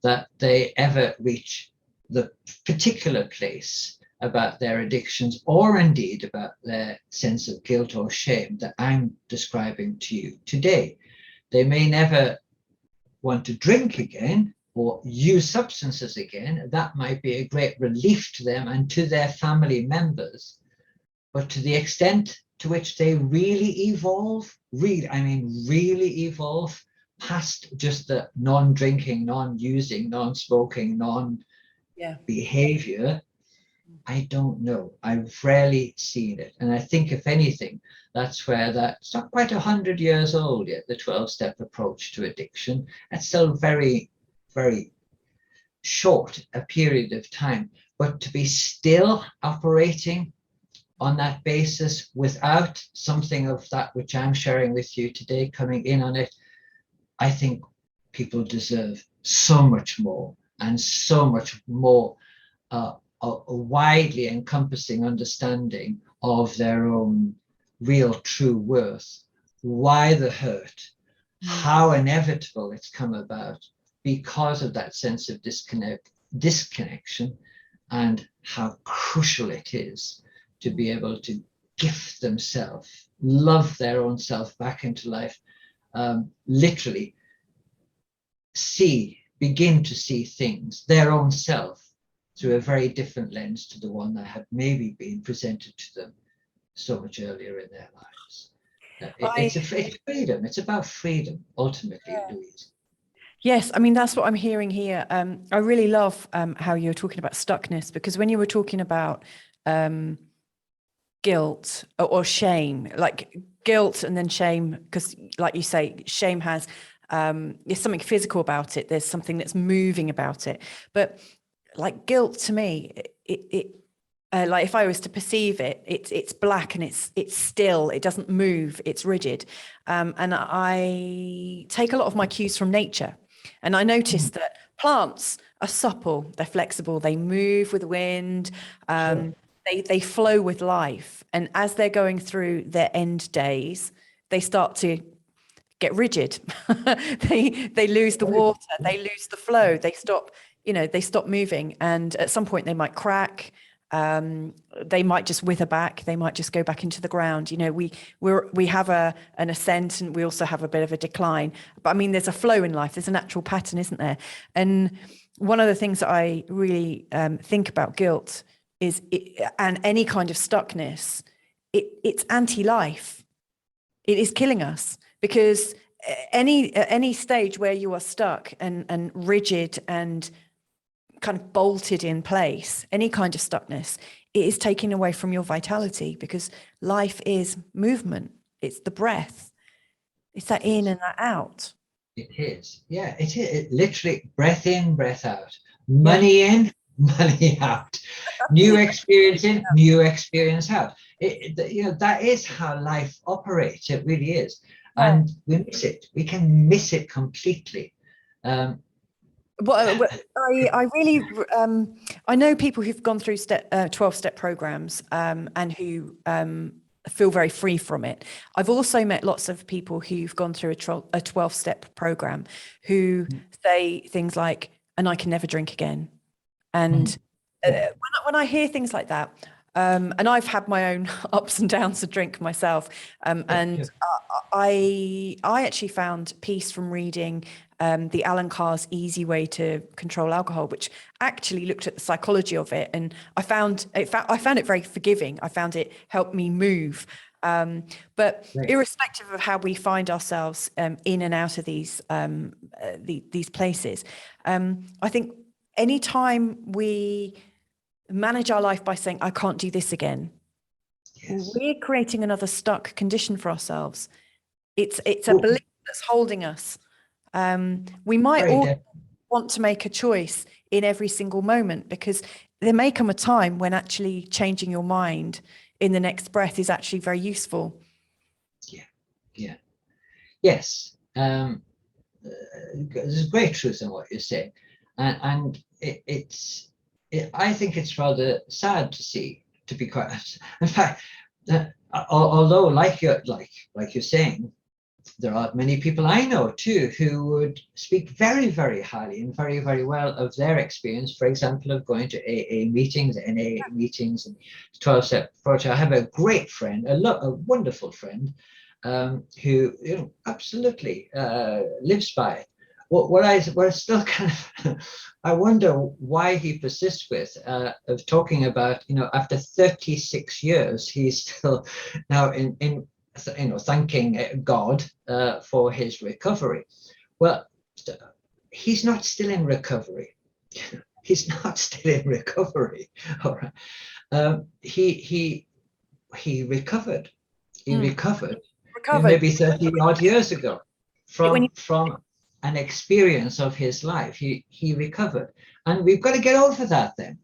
that they ever reach the particular place about their addictions, or indeed about their sense of guilt or shame that I'm describing to you today. They may never want to drink again or use substances again. That might be a great relief to them and to their family members. But to the extent to which they really evolve, really evolve past just the non-drinking, non-using, non-smoking, non-behavior, I don't know. I've rarely seen it. And I think, if anything, that's where it's not quite 100 years old yet, the 12-step approach to addiction. It's still very, very short a period of time. But to be still operating on that basis without something of that which I'm sharing with you today coming in on it, I think people deserve so much more, and so much more a widely encompassing understanding of their own real true worth, why the hurt, how inevitable it's come about because of that sense of disconnection, and how crucial it is to be able to gift themselves, love their own self back into life, literally begin to see things, their own self, through a very different lens to the one that had maybe been presented to them so much earlier in their lives. It's freedom. It's about freedom, ultimately, Louise. Yes, I mean, that's what I'm hearing here. I really love how you're talking about stuckness, because when you were talking about guilt or shame, like guilt and then shame, because like you say, shame has, there's something physical about it. There's something that's moving about it. But like guilt, to me, like if I was to perceive it, it's black and it's still, it doesn't move, it's rigid. And I take a lot of my cues from nature. And I noticed that plants are supple, they're flexible, they move with the wind, they flow with life. And as they're going through their end days, they start to get rigid. they lose the water, they lose the flow, they stop moving. And at some point they might crack. They might just wither back. They might just go back into the ground. We have an ascent, and we also have a bit of a decline. But I mean, there's a flow in life. There's a natural pattern, isn't there? And one of the things that I really think about guilt is, and any kind of stuckness, it's anti-life. It is killing us, because any stage where you are stuck and rigid and kind of bolted in place, any kind of stuckness, it is taking away from your vitality, because life is movement. It's the breath. It's that in and that out. It is. Yeah, it is. It literally breath in, breath out. Money in, money out. New experience in, new experience out. That is how life operates. It really is. Yeah. And we miss it. We can miss it completely. Well, I really, I know people who've gone through 12-step programs and who feel very free from it. I've also met lots of people who've gone through a 12-step program who say things like, and I can never drink again. And when I hear things like that, and I've had my own ups and downs of drink myself, and I actually found peace from reading the Alan Carr's Easy Way to Control Alcohol, which actually looked at the psychology of it, and I found it very forgiving. I found it helped me move. But irrespective of how we find ourselves in and out of these places, I think anytime we manage our life by saying, I can't do this again, we're creating another stuck condition for ourselves. It's a belief that's holding us. We might all want to make a choice in every single moment, because there may come a time when actually changing your mind in the next breath is actually very useful. Yeah. Yes. There's great truth in what you're saying. And I think it's rather sad to see, to be quite honest. In fact, although like you're saying, there are many people I know too who would speak very, very highly and very, very well of their experience, for example, of going to AA meetings, NA meetings, and 12-step project. I have a great friend, a wonderful friend, who absolutely lives by it. What I still kind of I wonder why he persists with of talking about, after 36 years he's still now in thanking God for his recovery. Well, he's not still in recovery. He's not still in recovery. All right. He recovered. He recovered. Maybe 30 odd years ago from an experience of his life. He recovered. And we've got to get over that then,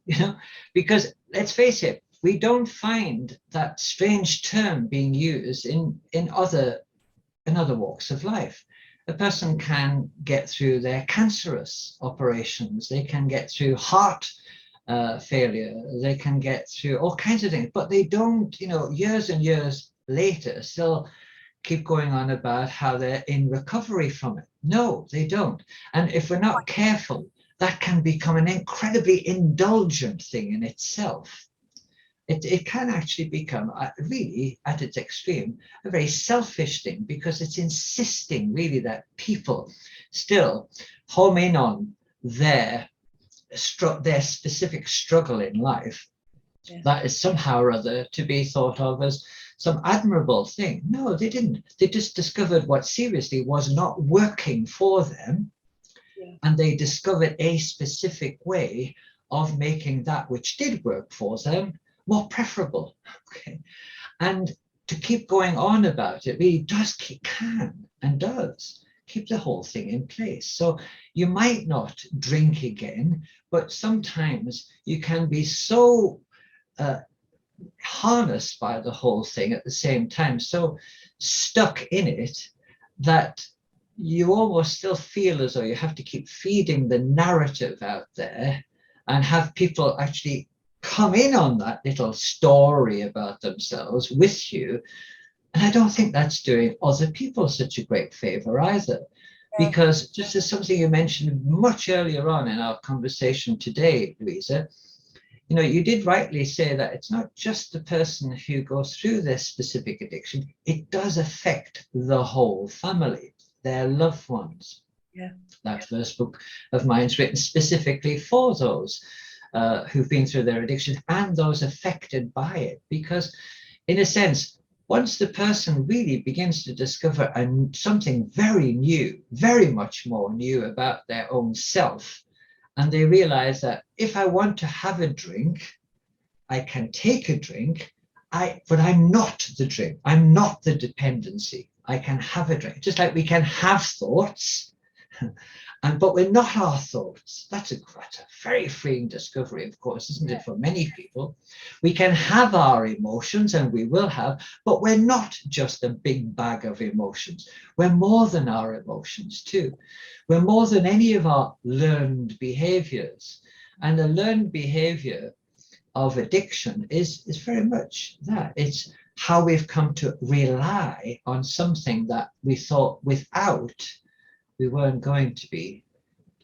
because let's face it, we don't find that strange term being used in other walks of life. A person can get through their cancerous operations, they can get through heart failure, they can get through all kinds of things, but they don't, years and years later still keep going on about how they're in recovery from it. No, they don't. And if we're not careful, that can become an incredibly indulgent thing in itself. It can actually become, really, at its extreme, a very selfish thing, because it's insisting really that people still home in on their specific struggle in life. Yeah. That is somehow or other to be thought of as some admirable thing. No, they didn't. They just discovered what seriously was not working for them. Yeah. And they discovered a specific way of making that which did work for them more preferable. Okay. And to keep going on about it really does keep the whole thing in place. So you might not drink again, but sometimes you can be so harnessed by the whole thing at the same time, so stuck in it that you almost still feel as though you have to keep feeding the narrative out there and have people actually come in on that little story about themselves with you. And I don't think that's doing other people such a great favor either. Because just as something you mentioned much earlier on in our conversation today, Louisa, you did rightly say that it's not just the person who goes through this specific addiction, it does affect the whole family, their loved ones. Yeah. That first book of mine is written specifically for those who've been through their addiction and those affected by it. Because in a sense, once the person really begins to discover something very new, very much more new about their own self, and they realize that if I want to have a drink, I can take a drink, but I'm not the drink. I'm not the dependency. I can have a drink. Just like we can have thoughts, but we're not our thoughts. That's a very freeing discovery, of course, isn't it, for many people? We can have our emotions, and we will have, but we're not just a big bag of emotions. We're more than our emotions too. We're more than any of our learned behaviors. And the learned behavior of addiction is very much that. It's how we've come to rely on something that we thought without we weren't going to be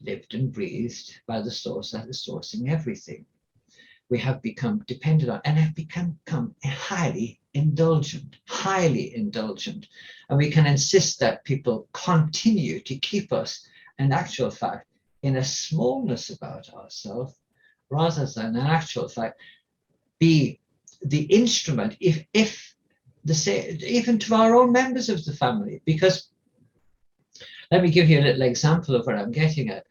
lived and breathed by the source that is sourcing everything. We have become dependent on and have become highly indulgent. And we can insist that people continue to keep us, in actual fact, in a smallness about ourselves, rather than in actual fact be the instrument, even to our own members of the family. Because let me give you a little example of what I'm getting at.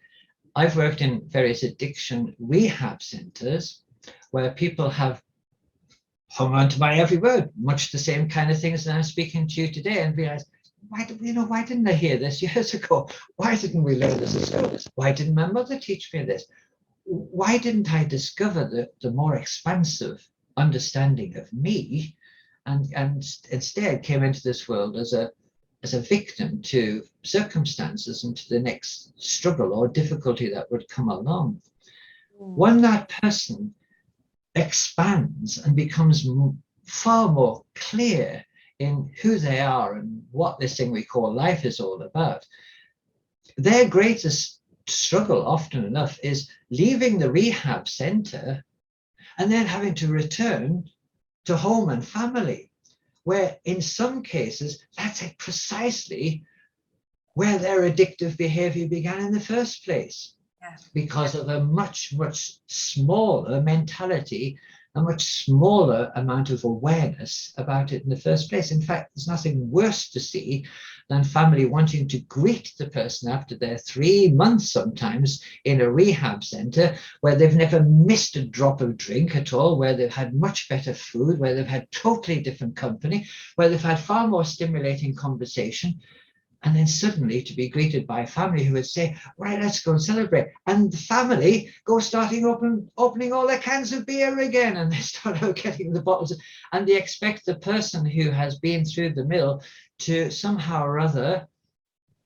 I've worked in various addiction rehab centers where people have hung on to my every word, much the same kind of things that I'm speaking to you today, and realized, why didn't I hear this years ago? Why didn't we learn this at school? Why didn't my mother teach me this? why didn't I discover the more expansive understanding of me, and instead came into this world as a victim to circumstances and to the next struggle or difficulty that would come along. When that person expands and becomes far more clear in who they are and what this thing we call life is all about, their greatest struggle often enough is leaving the rehab center and then having to return to home and family, where in some cases that's precisely where their addictive behavior began in the first place, because of a much smaller mentality, a much smaller amount of awareness about it in the first place. In fact, there's nothing worse to see than family wanting to greet the person after their 3 months sometimes in a rehab center, where they've never missed a drop of drink at all, where they've had much better food, where they've had totally different company, where they've had far more stimulating conversation. And then suddenly to be greeted by a family who would say, right, let's go and celebrate. And the family go starting opening all their cans of beer again. And they start out getting the bottles. And they expect the person who has been through the mill to somehow or other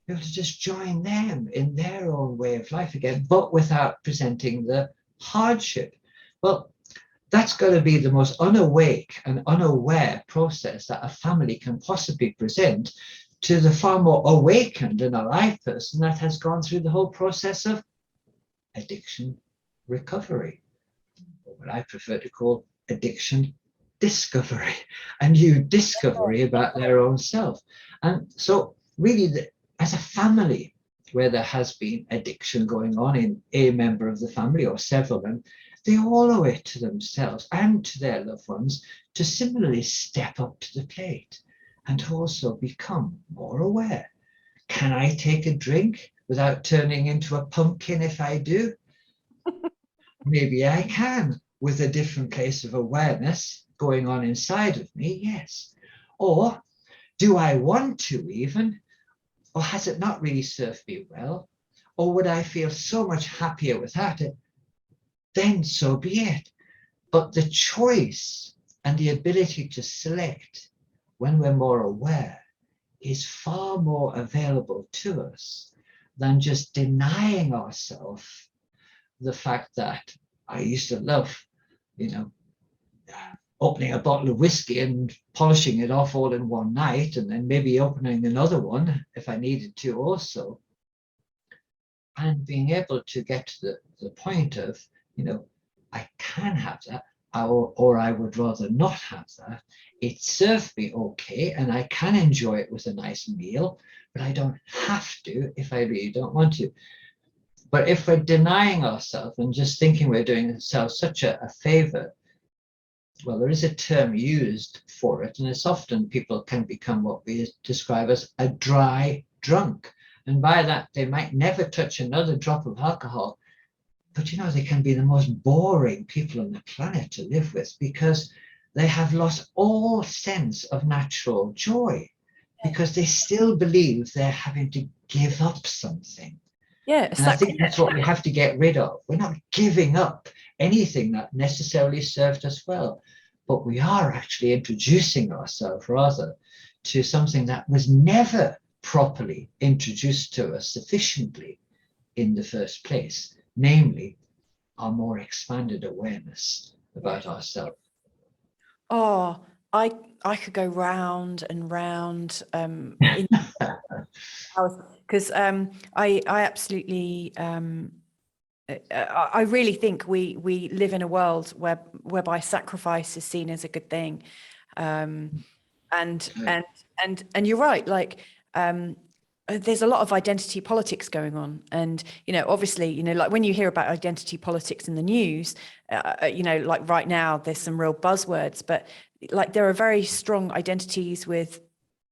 be able to just join them in their own way of life again, but without presenting the hardship. Well, that's going to be the most unawake and unaware process that a family can possibly present to the far more awakened and alive person that has gone through the whole process of addiction recovery, or what I prefer to call addiction discovery, a new discovery about their own self. And so really, as a family where there has been addiction going on in a member of the family or several of them, they all owe it to themselves and to their loved ones to similarly step up to the plate and to also become more aware. Can I take a drink without turning into a pumpkin if I do? Maybe I can, with a different place of awareness going on inside of me, yes. Or do I want to even? Or has it not really served me well? Or would I feel so much happier without it? Then so be it. But the choice and the ability to select when we're more aware is far more available to us than just denying ourselves the fact that I used to love, opening a bottle of whiskey and polishing it off all in one night, and then maybe opening another one if I needed to also, and being able to get to the point of, I can have that, or I would rather not have that. It served me okay, and I can enjoy it with a nice meal, but I don't have to if I really don't want to. But if we're denying ourselves and just thinking we're doing ourselves such a favor, well, there is a term used for it, and it's often people can become what we describe as a dry drunk. And by that, they might never touch another drop of alcohol, but they can be the most boring people on the planet to live with, because they have lost all sense of natural joy, because they still believe they're having to give up something. Yeah, and I think that's what we have to get rid of. We're not giving up anything that necessarily served us well, but we are actually introducing ourselves rather to something that was never properly introduced to us sufficiently in the first place, namely our more expanded awareness about ourselves. Oh, I could go round and round because I absolutely I really think we live in a world whereby sacrifice is seen as a good thing, and you're right, like there's a lot of identity politics going on, and obviously like when you hear about identity politics in the news, like right now there's some real buzzwords, but like there are very strong identities with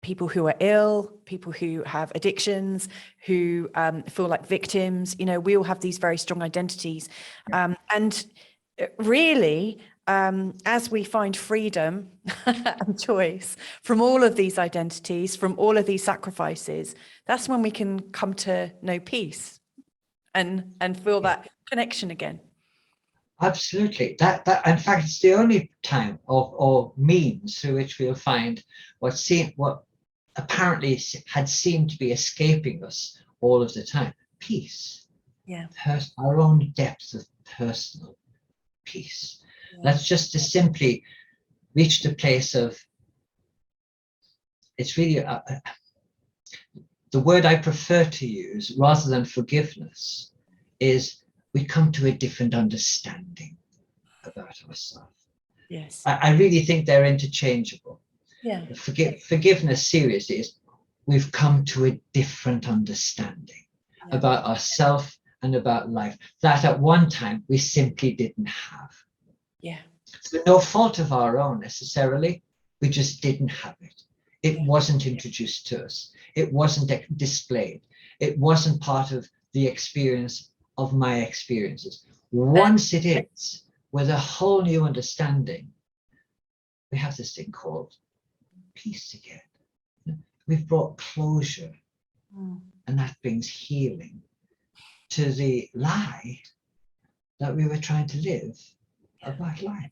people who are ill, people who have addictions, who feel like victims. We all have these very strong identities, and really as we find freedom and choice from all of these identities, from all of these sacrifices, that's when we can come to know peace and feel that connection again. Absolutely. That in fact, it's the only time or means through which we'll find what apparently had seemed to be escaping us all of the time. Peace. Yeah. Our own depth of personal peace. Yeah. That's just to simply reach the place of, it's really the word I prefer to use rather than forgiveness is we come to a different understanding about ourselves. Yes. I really think they're interchangeable. Yeah. Forgiveness seriously is we've come to a different understanding about ourselves and about life that at one time we simply didn't have. Yeah. So no fault of our own necessarily, we just didn't have it. It wasn't introduced to us. It wasn't displayed. It wasn't part of the experience of my experiences. Once it is, with a whole new understanding, we have this thing called peace again. We've brought closure, and that brings healing to the lie that we were trying to live about life.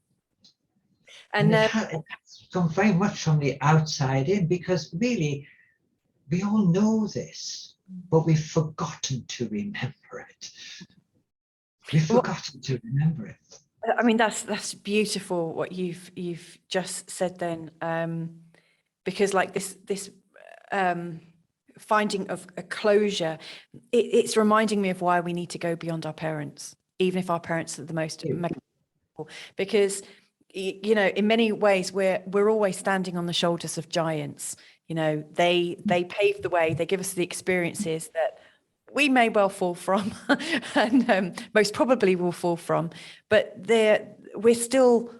And it's come very much from the outside in, because really, we all know this, but we've forgotten to remember it. We've forgotten to remember it. I mean, that's beautiful what you've just said then, because like this finding of a closure, it's reminding me of why we need to go beyond our parents, even if our parents are the most because you know, in many ways we're always standing on the shoulders of giants. You know, they pave the way, they give us the experiences that we may well fall from and most probably will fall from, but we still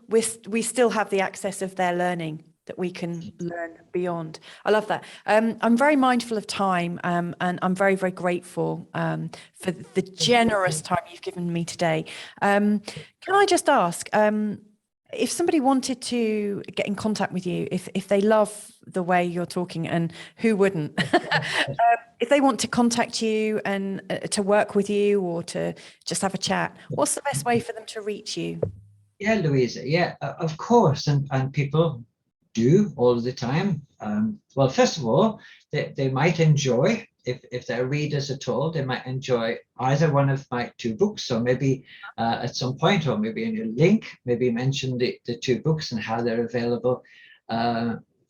have the access of their learning that we can learn beyond. I love that. I'm very mindful of time, and I'm very, very grateful for the generous time you've given me today. Can I just ask, if somebody wanted to get in contact with you, if they love the way you're talking, and who wouldn't, if they want to contact you and to work with you or to just have a chat, what's the best way for them to reach you? Yeah, Louisa. Yeah, of course. And people do all the time. Well, first of all, they might enjoy, if they're readers at all, they might enjoy either one of my two books. So maybe at some point, or maybe in your link, maybe mention the two books and how they're available.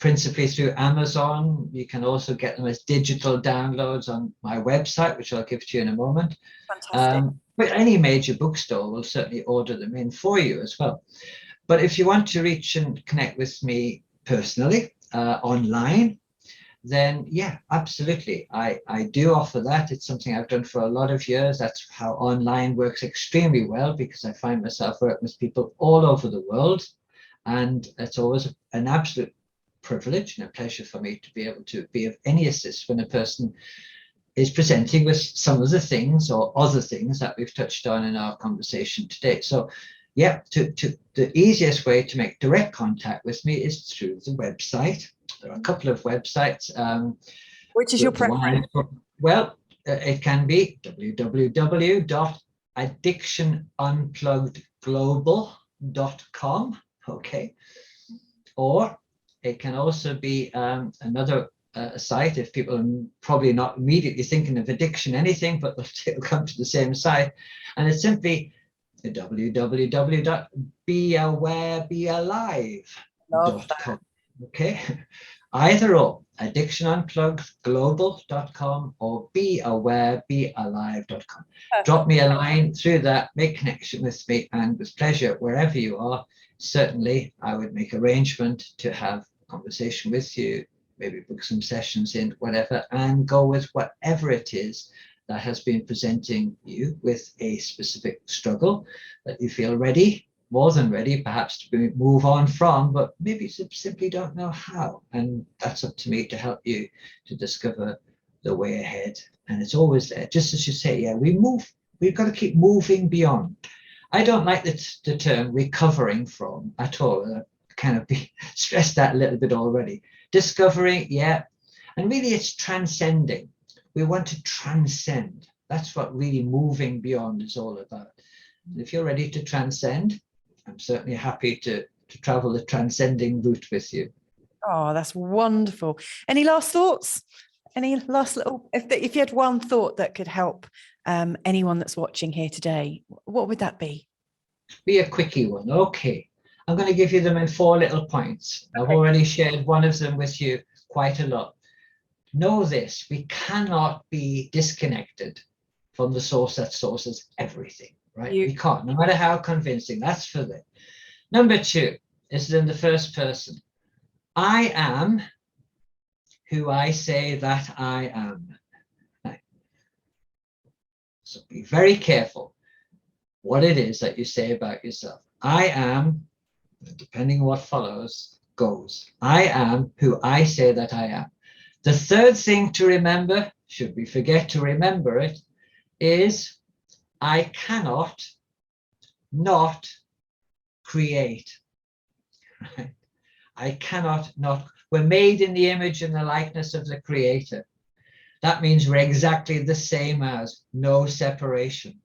Principally through Amazon. You can also get them as digital downloads on my website, which I'll give to you in a moment. Fantastic. But any major bookstore will certainly order them in for you as well. But if you want to reach and connect with me personally online, then yeah, absolutely. I do offer that. It's something I've done for a lot of years. That's how online works extremely well, because I find myself working with people all over the world. And it's always an absolute privilege and a pleasure for me to be able to be of any assist when a person is presenting with some of the things or other things that we've touched on in our conversation today. So yeah, the easiest way to make direct contact with me is through the website. There are a couple of websites. Which is your preference? Well, it can be www.addictionunpluggedglobal.com, okay? Or it can also be another site, if people are probably not immediately thinking of addiction anything, but they'll come to the same site. And it's simply www.beawarebealive.com. Okay, either or, addictionunpluggedglobal.com or beawarebealive.com. Drop me a line through that, make connection with me, and with pleasure, wherever you are, certainly I would make arrangement to have a conversation with you, maybe book some sessions in, whatever, and go with whatever it is that has been presenting you with a specific struggle that you feel ready, more than ready, perhaps to move on from, but maybe simply don't know how. And that's up to me to help you to discover the way ahead. And it's always there, just as you say, yeah, we've got to keep moving beyond. I don't like the term recovering from at all. I kind of stressed that a little bit already. Discovering, yeah, and really it's transcending. We want to transcend. That's what really moving beyond is all about. If you're ready to transcend, I'm certainly happy to travel the transcending route with you. Oh, that's wonderful. Any last thoughts? Any last little, if you had one thought that could help anyone that's watching here today, what would that be? Be a quickie one. Okay. I'm going to give you them in 4 little points. I've already shared one of them with you quite a lot. Know this, we cannot be disconnected from the source that sources everything, right? We can't, no matter how convincing. That's for them. Number 2 is in the first person. I am who I say that I am. Right. So be very careful what it is that you say about yourself. I am, depending on what follows, goes. I am who I say that I am. The third thing to remember, should we forget to remember it, is I cannot not create. Right? I cannot not. We're made in the image and the likeness of the Creator. That means we're exactly the same as, no separation.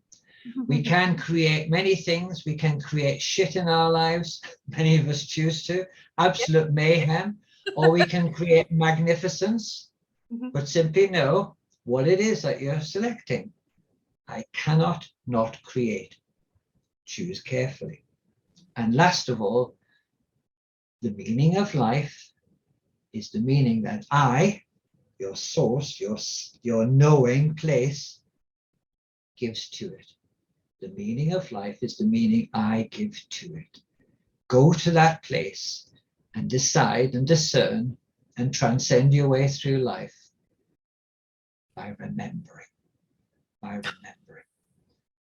We can create many things. We can create shit in our lives. Many of us choose to. Absolute mayhem. Or we can create magnificence. But simply know what it is that you're selecting. I cannot not create. Choose carefully. And last of all, the meaning of life is the meaning that I, your source, your knowing place, gives to it. The meaning of life is the meaning I give to it. Go to that place and decide and discern and transcend your way through life by remembering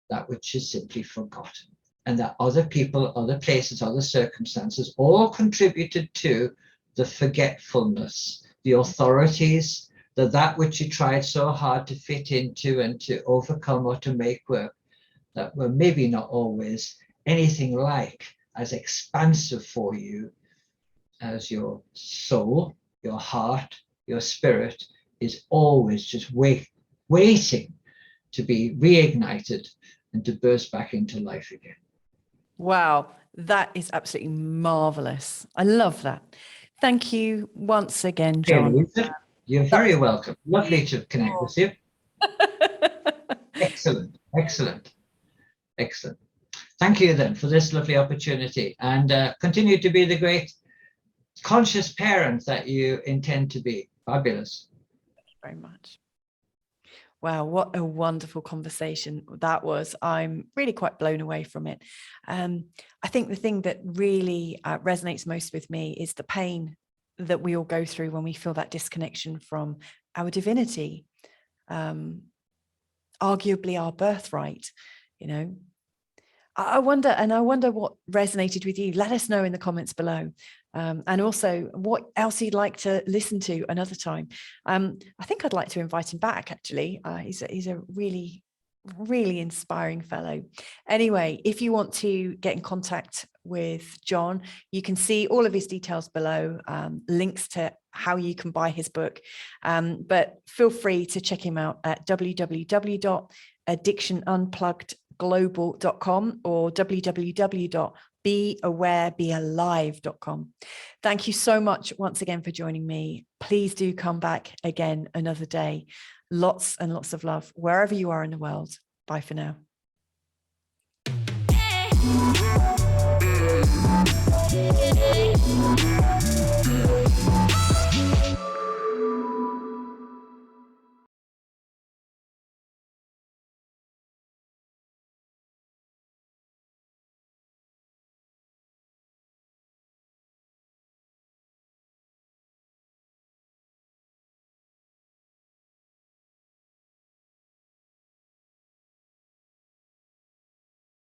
that which is simply forgotten, and that other people, other places, other circumstances all contributed to the forgetfulness, the authorities, that which you tried so hard to fit into and to overcome or to make work, that were maybe not always anything like as expansive for you as your soul, your heart, your spirit is always just waiting to be reignited and to burst back into life again. Wow, that is absolutely marvelous. I love that. Thank you once again, John. Louisa, you're very welcome. Lovely to connect with you. Excellent, excellent, excellent. Thank you then for this lovely opportunity, and continue to be the great conscious parent that you intend to be. Fabulous. Thank you very much. Wow, what a wonderful conversation that was. I'm really quite blown away from it. I think the thing that really resonates most with me is the pain that we all go through when we feel that disconnection from our divinity, arguably our birthright, you know. I wonder what resonated with you. Let us know in the comments below. And also what else you'd like to listen to another time. I think I'd like to invite him back, actually. He's a really, really inspiring fellow. Anyway, if you want to get in contact with John, you can see all of his details below, links to how you can buy his book. But feel free to check him out at www.addictionunpluggedglobal.com or www.beawarebealive.com. Thank you so much once again for joining me. Please do come back again another day. Lots and lots of love wherever you are in the world. Bye for now.